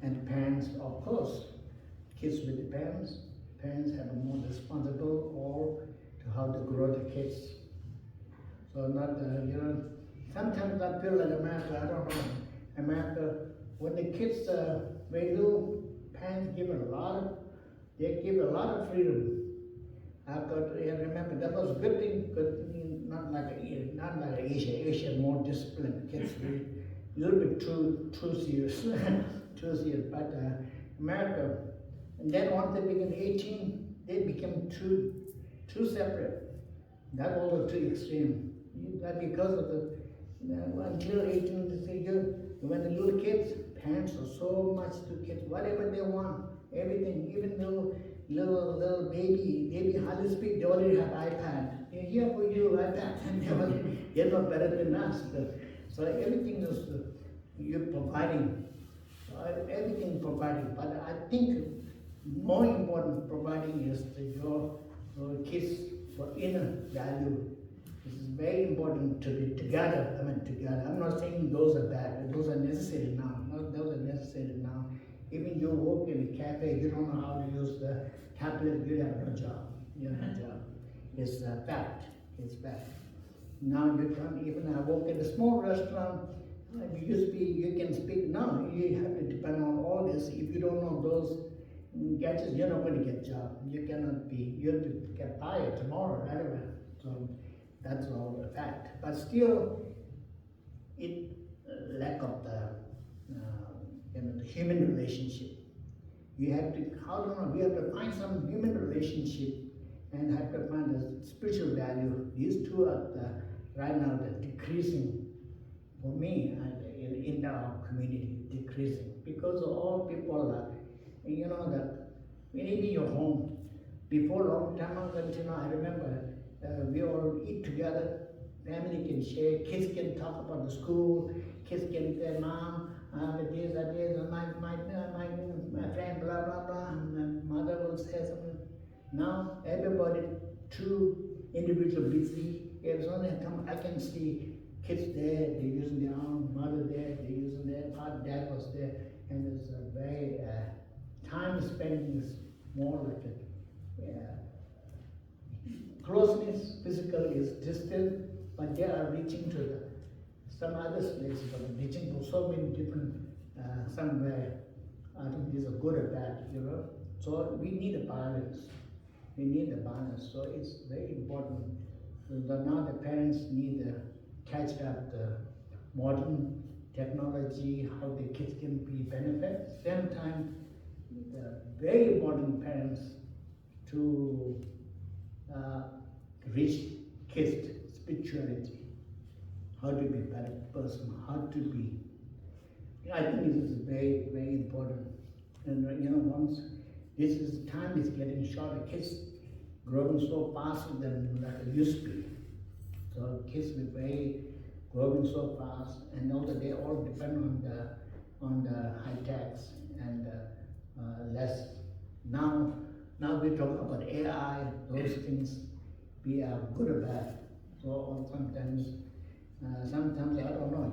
And parents, of course, kids with the parents have a more responsible or to how to grow the kids. So not sometimes I feel like America. I don't know America when the kids very little, parents give a lot of freedom. I remember that was a good thing, not like Asia. Asia more disciplined kids, a little bit too serious, But America, and then once they became 18, they became too separate. That was too extreme. That because of the until 18, they say when the little kids, parents are so much to kids, whatever they want, everything, even though little baby hardly speak, they already have iPad. Here for you, iPad, and they're not better than us. So everything is you're providing. Everything providing, but I think more important providing is your kids for inner value. This is very important to be together. Together. I'm not saying those are bad. Those are necessary now. Those are necessary now. Even you work in a cafe, you don't know how to use the tablet, you have no job. You have no job. It's a fact. It's fact. Now you come. Even I work in a small restaurant. You can speak now. You have to depend on all this. If you don't know those gadgets, you're not going to get a job. You cannot be. You have to get fired tomorrow, anyway. So that's all a fact. But still, it lack of the the human relationship. You have to. We have to find some human relationship and have to find the spiritual value. These two are right now they're decreasing. For me, in our community, decreasing because all people are, that maybe your home. Before long time ago, I remember we all eat together. Family can share. Kids can talk about the school. Kids can say, "Mom, this, my friend, blah blah blah." And my mother will say something. Now everybody, too individual busy. If someone come, I can see. Kids there, they're using their own, mother there, they're using their, dad was there, and it's a very, time spending is more like closeness, physical is distant, but they are reaching to some other places, but reaching to so many different, somewhere, I think these are good or bad, So we need a balance. So it's very important. So now the parents need catch up the modern technology, how the kids can be benefit. Same time, the very important parents to reach kids spirituality, how to be a better person, how to be. I think this is very, very important. And once time is getting shorter, kids growing so faster than like it used to be. So kids with very growing so fast, and also they all depend on the high tax and less. Now we talk about AI, those things, we are good or bad. So sometimes I don't know,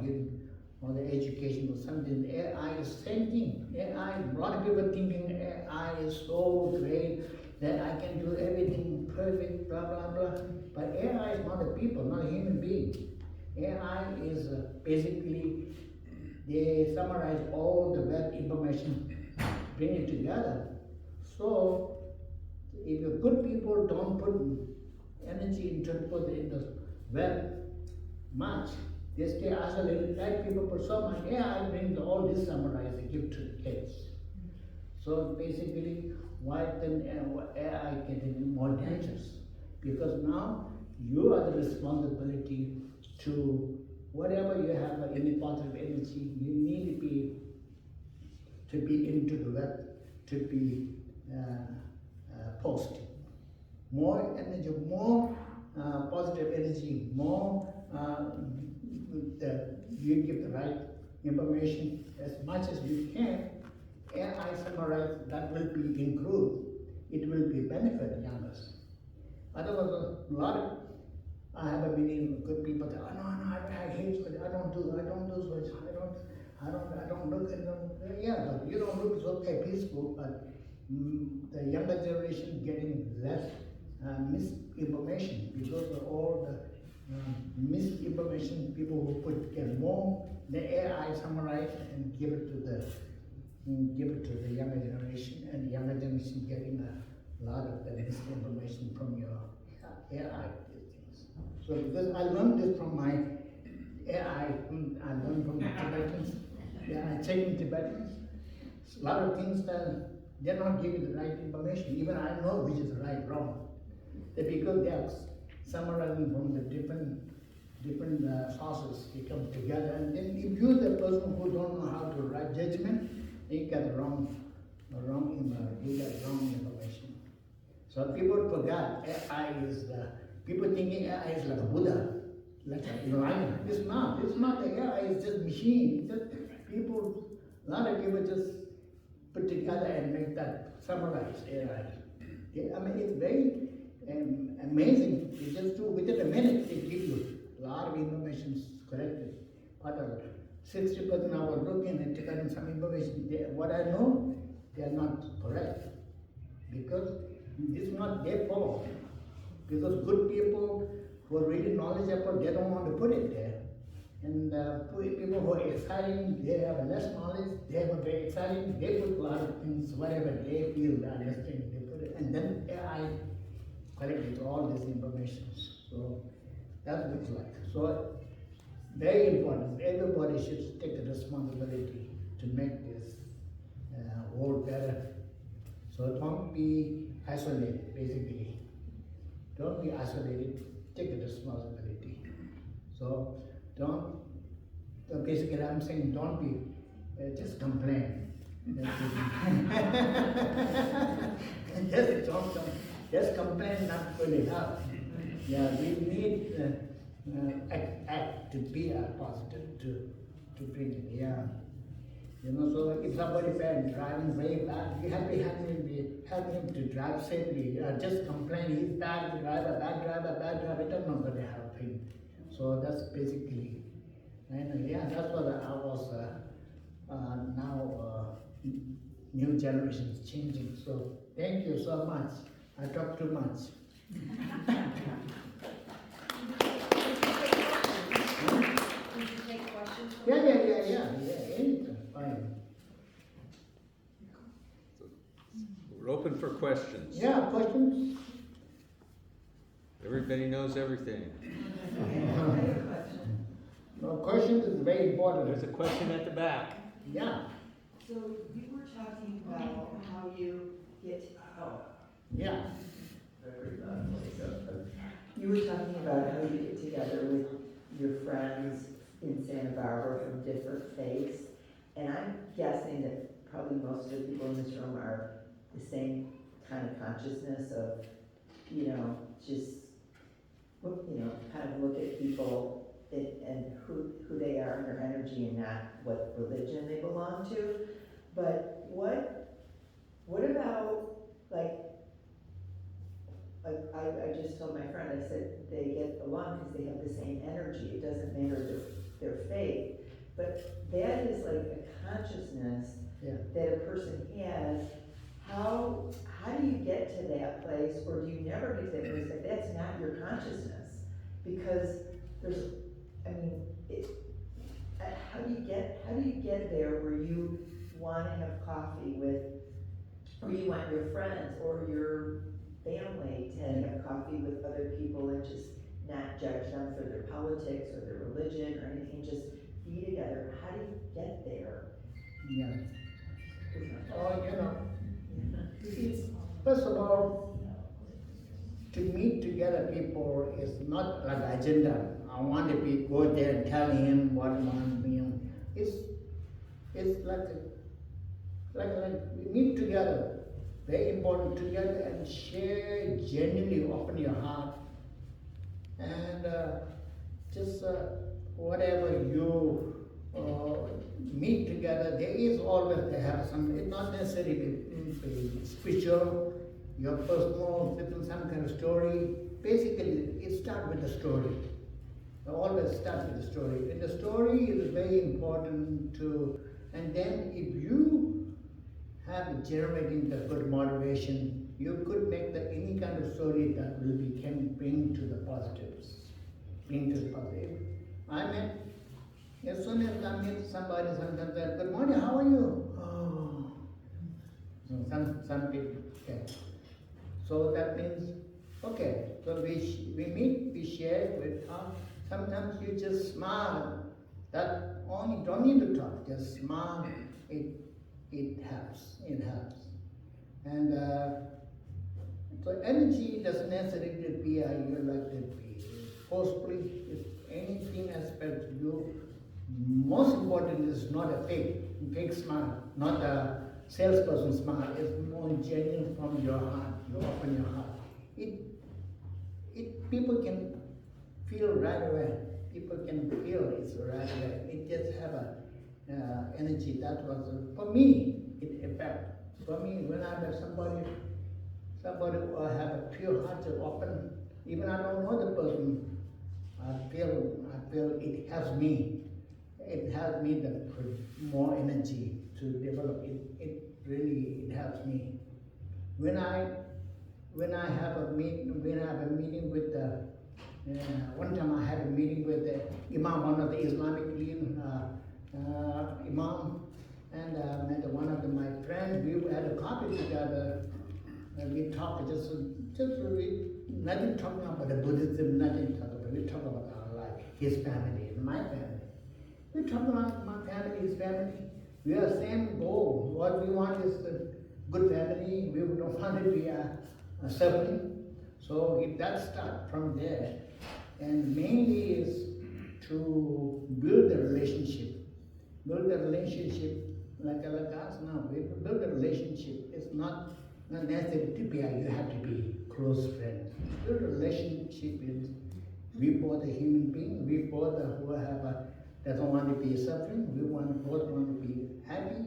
or the education or something, AI is same thing. AI, a lot of people thinking AI is so great that I can do everything perfect, blah blah blah. But AI is not a people, not a human being. AI is basically they summarize all the web information, bring it together. So if the good people don't put energy into put in the web much, they stay isolated. Like people put so much AI brings all this summarized and give to the kids. So basically, why then AI getting more dangerous? Because now you are the responsibility to whatever you have any positive energy, you need to be into the web, to be positive. More energy, more positive energy, more you give the right information as much as you can. AI summarize that will be improved. It will be benefit youngers. Otherwise, a lot of I have a meeting with good people that I hate it, I don't do such, I don't look at them. Yeah, but you don't look, it's okay, peaceful, but the younger generation getting less misinformation because of all the misinformation. People who get more the AI summarize and give it to the younger generation, and the younger generation getting a lot of the misinformation from your AI. So because I learned this from my AI, I learned from the Tibetans. Yeah, I check in Tibetans. A lot of things that they're not giving the right information. Even I know which is right, wrong. Because they are summarizing from the different sources, they come together. And then if you're the person who don't know how to write judgment, you get wrong information. So people forgot AI is people thinking AI is like a Buddha, like a lion. It's not the AI, it's just machine. Just people, a lot of people just put together and make that summarize AI. I mean, it's very amazing. You just do within a minute, they give you a lot of information collected. But 60% I was looking and taking some information. What I know, they are not correct. Because it's not their fault. Because good people who are really knowledgeable, they don't want to put it there. And people who are exciting, they have less knowledge, they have a very exciting, they put a lot of things, whatever they feel, they understand, they put it. And then AI collected all this information. So that's what it's like. So very important. Everybody should take the responsibility to make this world better. So don't be isolated, basically. Don't be isolated. Take the responsibility. So basically I'm saying don't be, just complain. Just complain, not going to help. Yeah, we need act to be a positive to bring it. Yeah. You know, so if somebody bad driving very bad, you have to help him to drive safely. Just complain he's bad driver, it does not going to help him. So that's basically, and yeah, that's what I was now new generation is changing. So thank you so much. I talk too much. Yeah, anytime, fine. We're open for questions. Yeah, questions? Everybody knows everything. No, questions is very important. There's a question at the back. Yeah, So you were talking about how you get, yeah. you were talking about how you get together with your friends in Santa Barbara from different faiths. And I'm guessing that probably most of the people in this room are the same kind of consciousness of, just, kind of look at people and who they are and their energy and not what religion they belong to. But what about, I just told my friend, I said, they get along because they have the same energy, it doesn't matter their faith. But that is like a consciousness Yeah. that a person has. How do you get to that place, or do you never get to that place if that's not your consciousness? Because there's, I mean, how do you get there where you wanna have coffee with, or you want your friends or your family to have coffee with other people and just not judge them for their politics or their religion or anything, just be together? How do you get there? Yeah. First of all, to meet together people is not like agenda. I want to be go there and tell him what I want, It's like we meet together, very important together, and share genuinely, open your heart, and just whatever you meet together, there is always they have some. It's not necessarily be spiritual, your personal, with some kind of story. Basically, it starts with the story. It always starts with the story. And the story is very important to. And then, if you have generating the good motivation, you could make any kind of story that will can bring to the positives. Bring to the positive. As soon as I meet somebody, sometimes they say, good morning, how are you? Oh. So some people, okay. So that means, okay, so we meet, we share, we talk. Sometimes you just smile. That only, don't need to talk, just smile. It helps, And so energy doesn't necessarily be you like to be forcefully. If anything aspect you, most important is not a fake smile, not a salesperson smile. It's more genuine from your heart. You open your heart. People can feel right away. People can feel it's right away. It just have a energy. That was for me. It affect. For me, when I have somebody who have a pure heart to open, even I don't know the person, I feel it helps me. It helps me to put more energy to develop. It really helps me. When I have a meeting with one time I had a meeting with the Imam, one of the Islamic Imam, and met one of my friends. We had a coffee together, and we talked just really nothing talking about the Buddhism, nothing talking about. We talk about our life, his family, and my family. We talk about my family, his family. We have the same goal. What we want is a good family. We don't want to be a servant. So if that starts from there, and mainly is to build a relationship. Build a relationship like us now. We build a relationship. It's not necessary to be. You have to be close friends. Build a relationship is we both a human being. We both who have doesn't want to be suffering. We both want to be happy.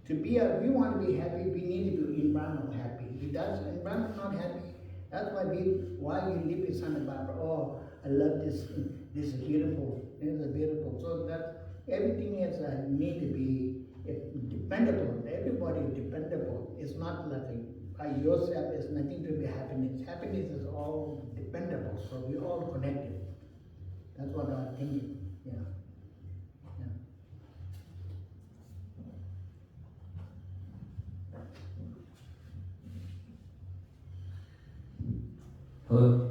We want to be happy. We need to be environment happy. If that's environment not happy, that's why you live in Santa Barbara. Oh, I love this. This is beautiful. This is beautiful. So that everything is need to be dependable. Everybody is dependable. It's not like by yourself. It's nothing to be happiness. Happiness is all dependable. So we all connected. That's what I'm thinking. Yeah. Hello.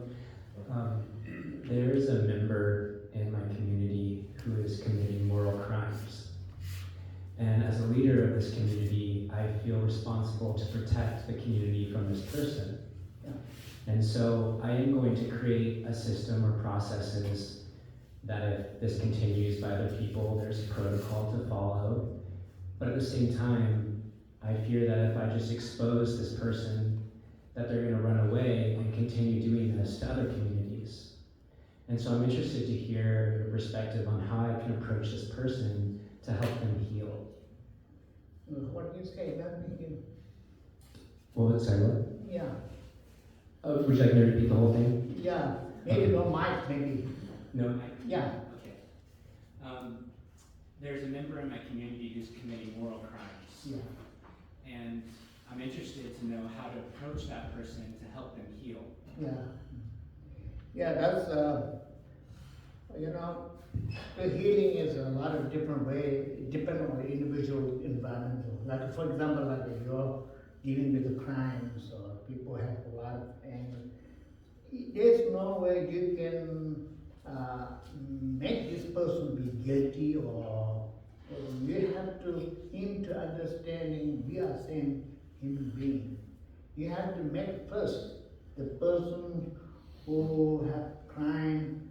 There is a member in my community who is committing moral crimes. And as a leader of this community, I feel responsible to protect the community from this person. And so I am going to create a system or processes that if this continues by other people, there's a protocol to follow. But at the same time, I fear that if I just expose this person, that they're going to run away and continue doing this to other communities. And so I'm interested to hear your perspective on how I can approach this person to help them heal. What you say, that begin, Sorry, what? yeah, Would you like me to repeat the whole thing? yeah, maybe don't mind, maybe, No. yeah. Okay. There's a member in my community who's committing moral crimes. Yeah, And I'm interested to know how to approach that person to help them heal. yeah. Yeah, that's, you know, the healing is a lot of different way, depending on the individual environment. Like, for example, like if you're dealing with the crimes or people have a lot of anger, there's no way you can make this person be guilty or you have to him to understanding we are same human being. You have to make first the person who have crime,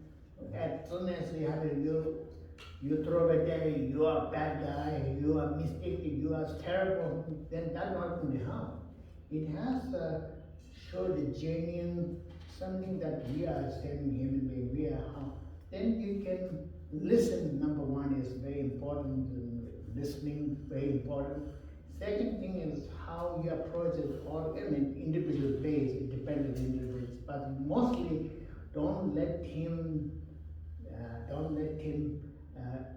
as soon as you have you throw it there, you are a bad guy, you are mistaken, you are terrible, then that's not going to help. It has to show the genuine something that we are same human being, we are how. Then you can listen, number one is very important, listening very important. Second thing is how you approach it, or I mean individual base, it depends on individuals, but mostly don't let him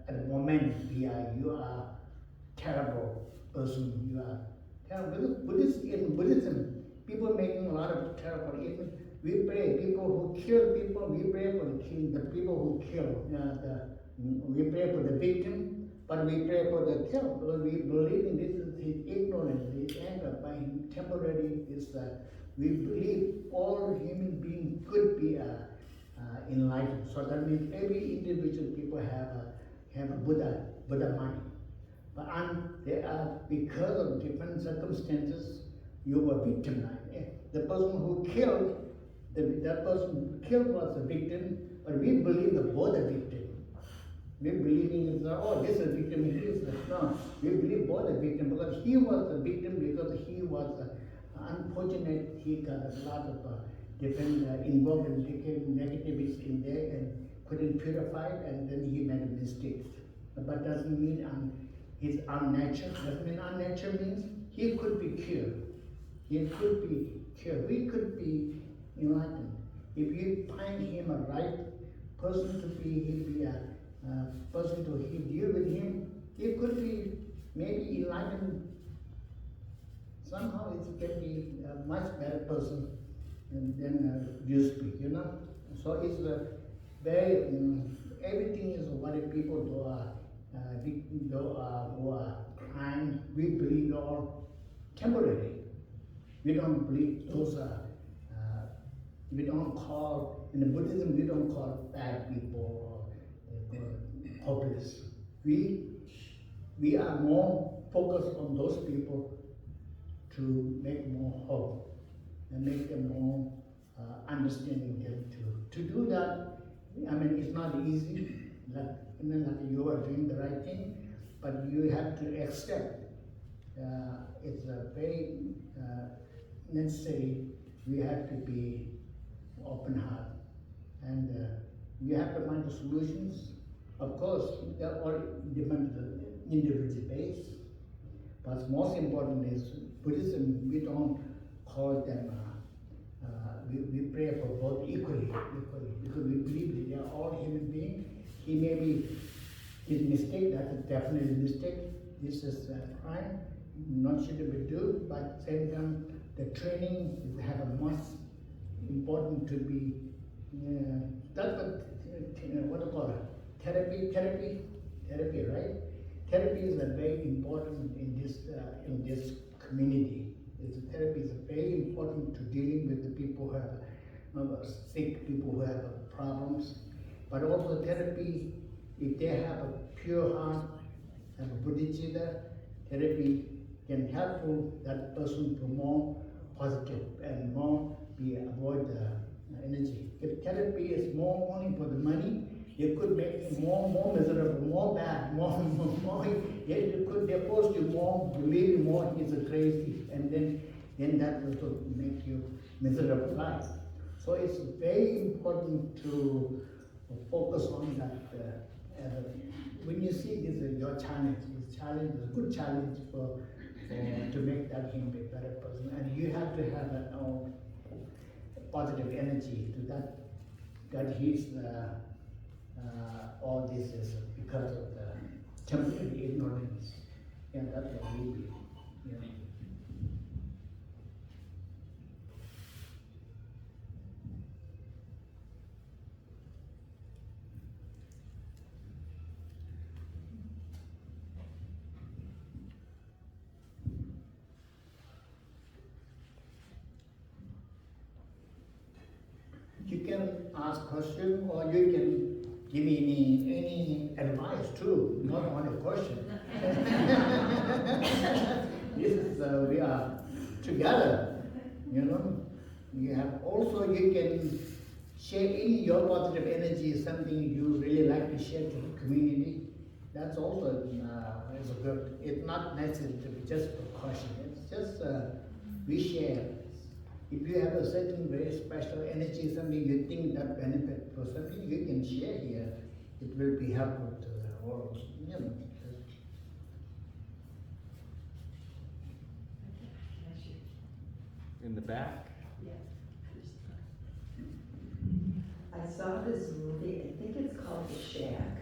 at the moment be you are terrible person, you are terrible. In Buddhism, people making a lot of terrible, even we pray, people who kill people, we pray for the people who kill, we pray for the victim, but we pray for the kill, because we believe in this is his ignorance, his anger, by temporary is we believe all human beings could be enlightened. So that means every individual people have a Buddha mind. But they are, because of different circumstances, you were victimized. The person who killed, that person who killed was a victim, but we believe that both are victims. We believe in this is a victim, he is no. We believe both are victim because he was a victim because he was unfortunate. He got a lot of different involved in negativities in there and couldn't purify it, and then he made a mistake. But doesn't mean he's unnatural. Doesn't mean unnatural means he could be cured. He could be cured. We could be enlightened. If you find him a right person to be, he'll be a person to deal with him. He could be maybe enlightened. Somehow it can be a much better person than used to be, you know. So it's very everything is what people do who are crime. We believe they're all temporary. We don't believe those are. We don't call in the Buddhism. We don't call bad people or hopeless. We are more focused on those people to make more hope and make them more understanding them too. To do that, I mean, it's not easy. Like you are doing the right thing, but you have to accept. It's a very necessary. We have to be open heart, and you have to find the solutions. Of course, they're all depend on the individual base. But most important is Buddhism. We don't call them. We pray for both equally, because we believe that they are all human beings. He may be his mistake. That's definitely a mistake. This is a crime. Not should we do, but at the same time, the training is have a most important to be. That's what do you call it? Therapy, right? Therapy is a very important in this community. Therapy is very important to dealing with the people who have sick, people who have problems. But also therapy, if they have a pure heart, have a bodhicitta, therapy can help that person to more positive and more avoid the energy. If therapy is more only for the money, it could make you more miserable, more bad, more. It could they force you more, believe you more he's a crazy, and then that will make you miserable life. So it's very important to focus on that. When you see this is your challenge, it's challenge, it's a good challenge for to make that him a better person, and you have to have a positive energy to that he's all this is because of the temporary ignorance. Yeah, that's what we do. Yeah. You can ask question or you can give me any advice too, not only question. This is we are together, you know. You have also you can share any your positive energy, something you really like to share to the community. That's also is a good. It's not necessary to be just a question. It's just we share. If you have a certain very special energy, something you think that benefit for something, you can share here. It will be helpful to the world. You know. In the back? I saw this movie, I think it's called The Shack,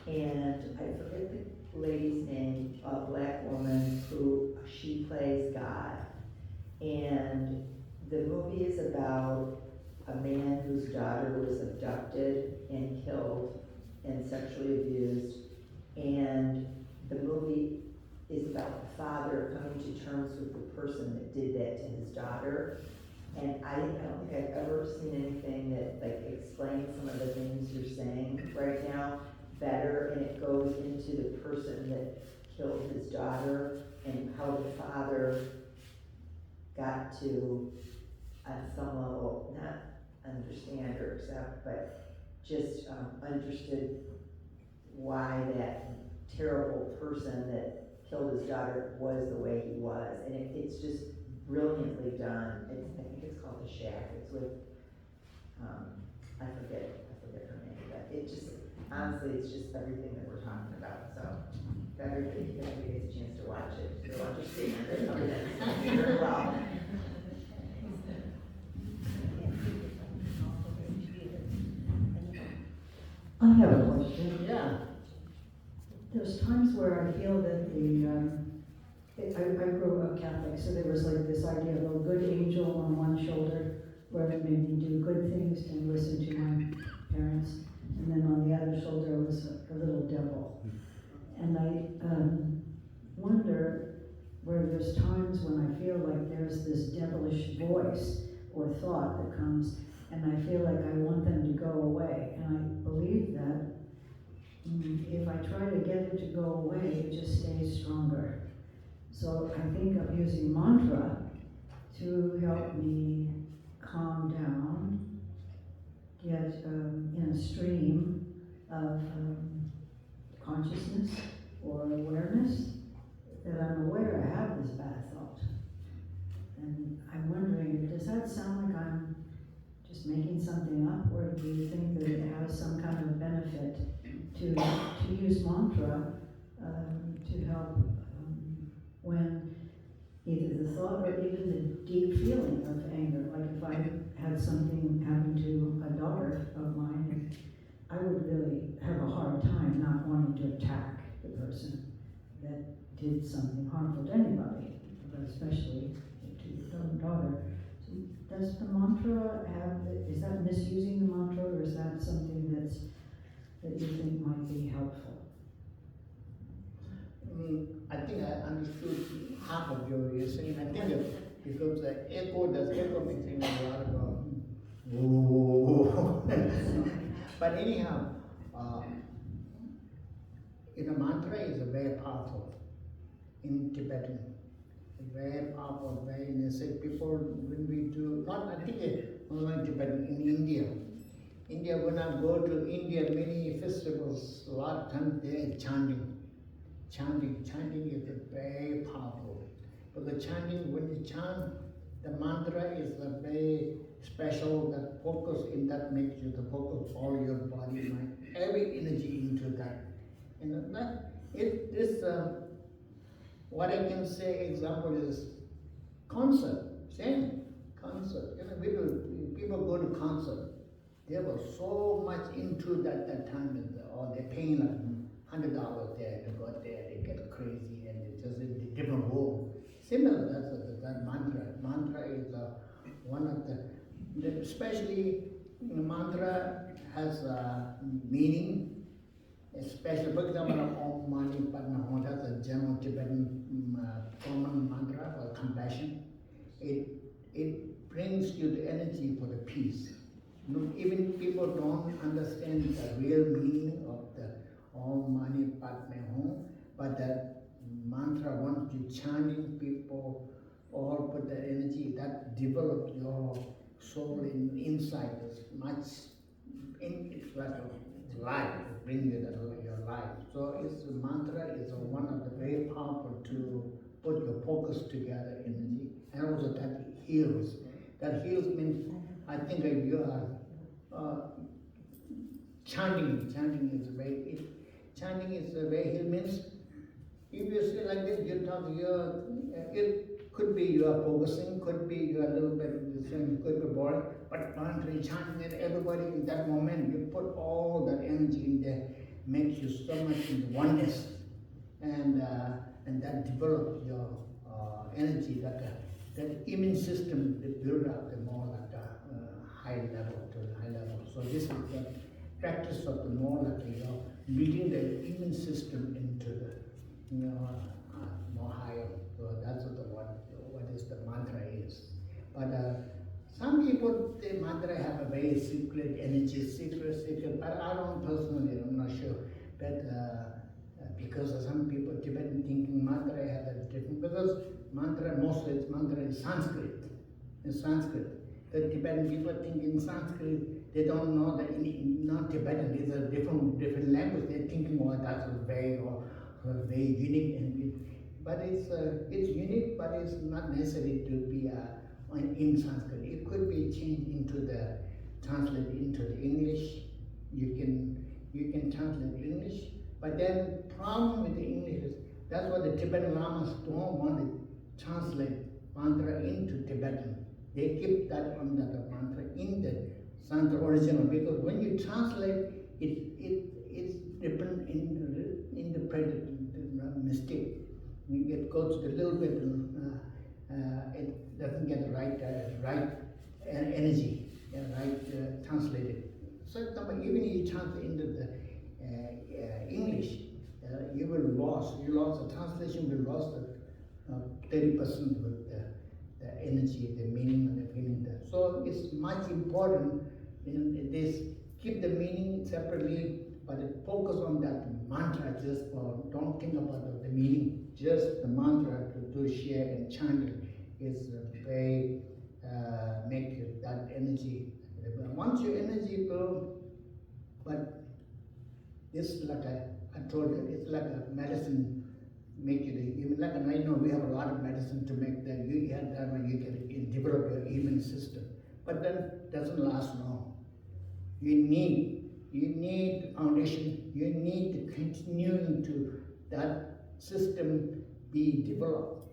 and I forget the lady's name, a black woman who, she plays God. And the movie is about a man whose daughter was abducted and killed and sexually abused. And the movie is about the father coming to terms with the person that did that to his daughter. And I don't think I've ever seen anything that like explains some of the things you're saying right now better, and it goes into the person that killed his daughter and how the father got to, on some level, not understand or accept, but just understood why that terrible person that killed his daughter was the way he was. And it's just brilliantly done. I think it's called The Shack. It's with, I forget her name, but it just, honestly, it's just everything that we're talking about. So, if everybody gets a chance to watch it, you'll understand it. Very well. I have a question. Yeah. There's times where I feel that I grew up Catholic, so there was like this idea of a good angel on one shoulder, where it made me do good things and listen to my parents, and then on the other shoulder was a little devil. And I wonder where there's times when I feel like there's this devilish voice or thought that comes, and I feel like I want them to go away. And I believe that if I try to get it to go away, it just stays stronger. So I think of using mantra to help me calm down, get in a stream of consciousness or awareness, that I'm aware I have this bad thought. And I'm wondering, does that sound like I'm just making something up, or do you think that it has some kind of benefit to use mantra to help when either the thought or even the deep feeling of anger, like if I had something happen to a daughter of mine, I would really have a hard time not wanting to attack the person that did something harmful to anybody, but especially to your own daughter. So does the mantra have, is that misusing the mantra, or is that something that you think might be helpful? I think I understood half of your saying. I think that because the echo makes me a lot of whoa. But anyhow, mantra is very powerful in Tibetan. Very powerful, very necessary. People, when we do, not I think only in Tibetan, in India. India, when I go to India, many festivals, a lot of times they are chanting. Chanting is very powerful. Because chanting, when you chant, The mantra is a very special, that focus in that makes you to focus all your body, mind, every energy into that. And that, what I can say example is concert, same concert. You know, people go to concert, they were so much into that time, or they're paying like $100 there to go there, they get crazy and it's just in a different world. Similar, that mantra. Mantra is one of especially mantra has a meaning, especially, for example, Om Mani Padme Hum, that's a general Tibetan common mantra for compassion. It brings you the energy for the peace. You know, even people don't understand the real meaning of the Om Mani Padme Hum, but that mantra, once you chanting, people all put the energy that develop your soul inside is much. It's like a life, it brings you your life. So it's a mantra is one of the very powerful to put your focus together energy, and also that heals. That heals means I think that you are chanting is very. Chanting is very heal means. If you say like this, you talk, it could be you are focusing, could be you are a little bit, could be boring, but mantra chanting and everybody in that moment, you put all that energy in there, makes you so much in oneness, and that develop your energy, that immune system, that build up the more like a high level to high level. So this is the practice of the more like your building the immune system into the more higher. So that's what is the mantra is. But some people, the mantra have a very secret energy, secret. But I don't personally, I'm not sure. But because some people, Tibetan thinking mantra have a different, because mantra, mostly it's mantra in Sanskrit. In Sanskrit. The Tibetan people think in Sanskrit, they don't know that not Tibetan, it's a different language. They're thinking, oh, that's very unique, but it's unique, but it's not necessary to be in Sanskrit. It could be changed translate into the English. You can translate English, but then problem with the English is that's why the Tibetan Lamas don't want to translate mantra into Tibetan. They keep that on the mantra in the Sanskrit original, because when you translate it's different interpreted mistake. It goes a little bit, it doesn't get the right energy, translated. So even if you translate into the English, you lost the translation will lost 30% with the energy, the meaning, and the feeling there. So it's much important in this, keep the meaning separately, but focus on that mantra just for, don't think about the meaning, just the mantra to share and chant is very, make that energy. Once your energy build, but it's like I told you, it's like a medicine, make you even like, and I know we have a lot of medicine to make that, you get that when you can develop your immune system, but then it doesn't last long. You need foundation, you need to continue into that system be developed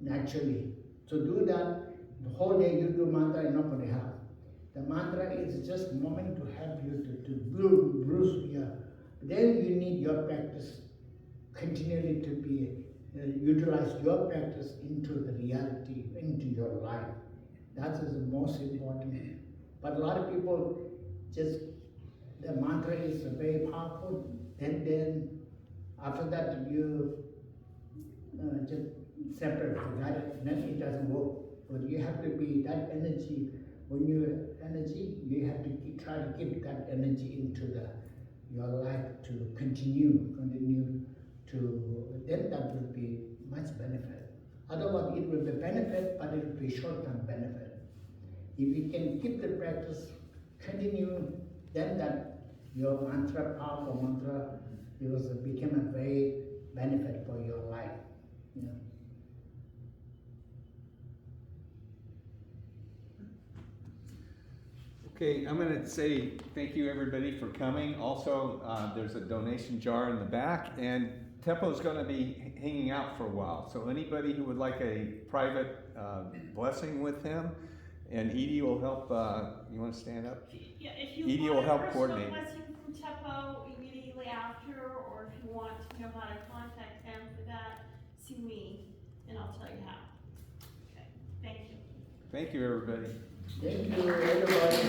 naturally. To do that, the whole day you do mantra, you're not going to help. The mantra is just a moment to help you to build, bruise your, then you need your practice continually to be, utilize your practice into the reality, into your life. That is the most important. But a lot of people just, the mantra is very powerful, and then after that you just separate, forget it, then it doesn't work. But you have to be that energy, when you energy, you have to try to keep that energy into your life to continue to, then that will be much benefit. Otherwise it will be benefit, but it will be short-term benefit. If you can keep the practice, continue, then that your mantra, powerful mantra, become a very benefit for your life. You know. Okay, I'm gonna say thank you, everybody, for coming. Also, there's a donation jar in the back, and Teppo's gonna be hanging out for a while. So anybody who would like a private blessing with him, and Edie will help, you wanna stand up? Yeah, if you Edie will want a help personal coordinate. blessing from Teppo immediately after, or if you want to know how to contact him for that, see me, and I'll tell you how. Okay, thank you. Thank you, everybody. Thank you, everybody.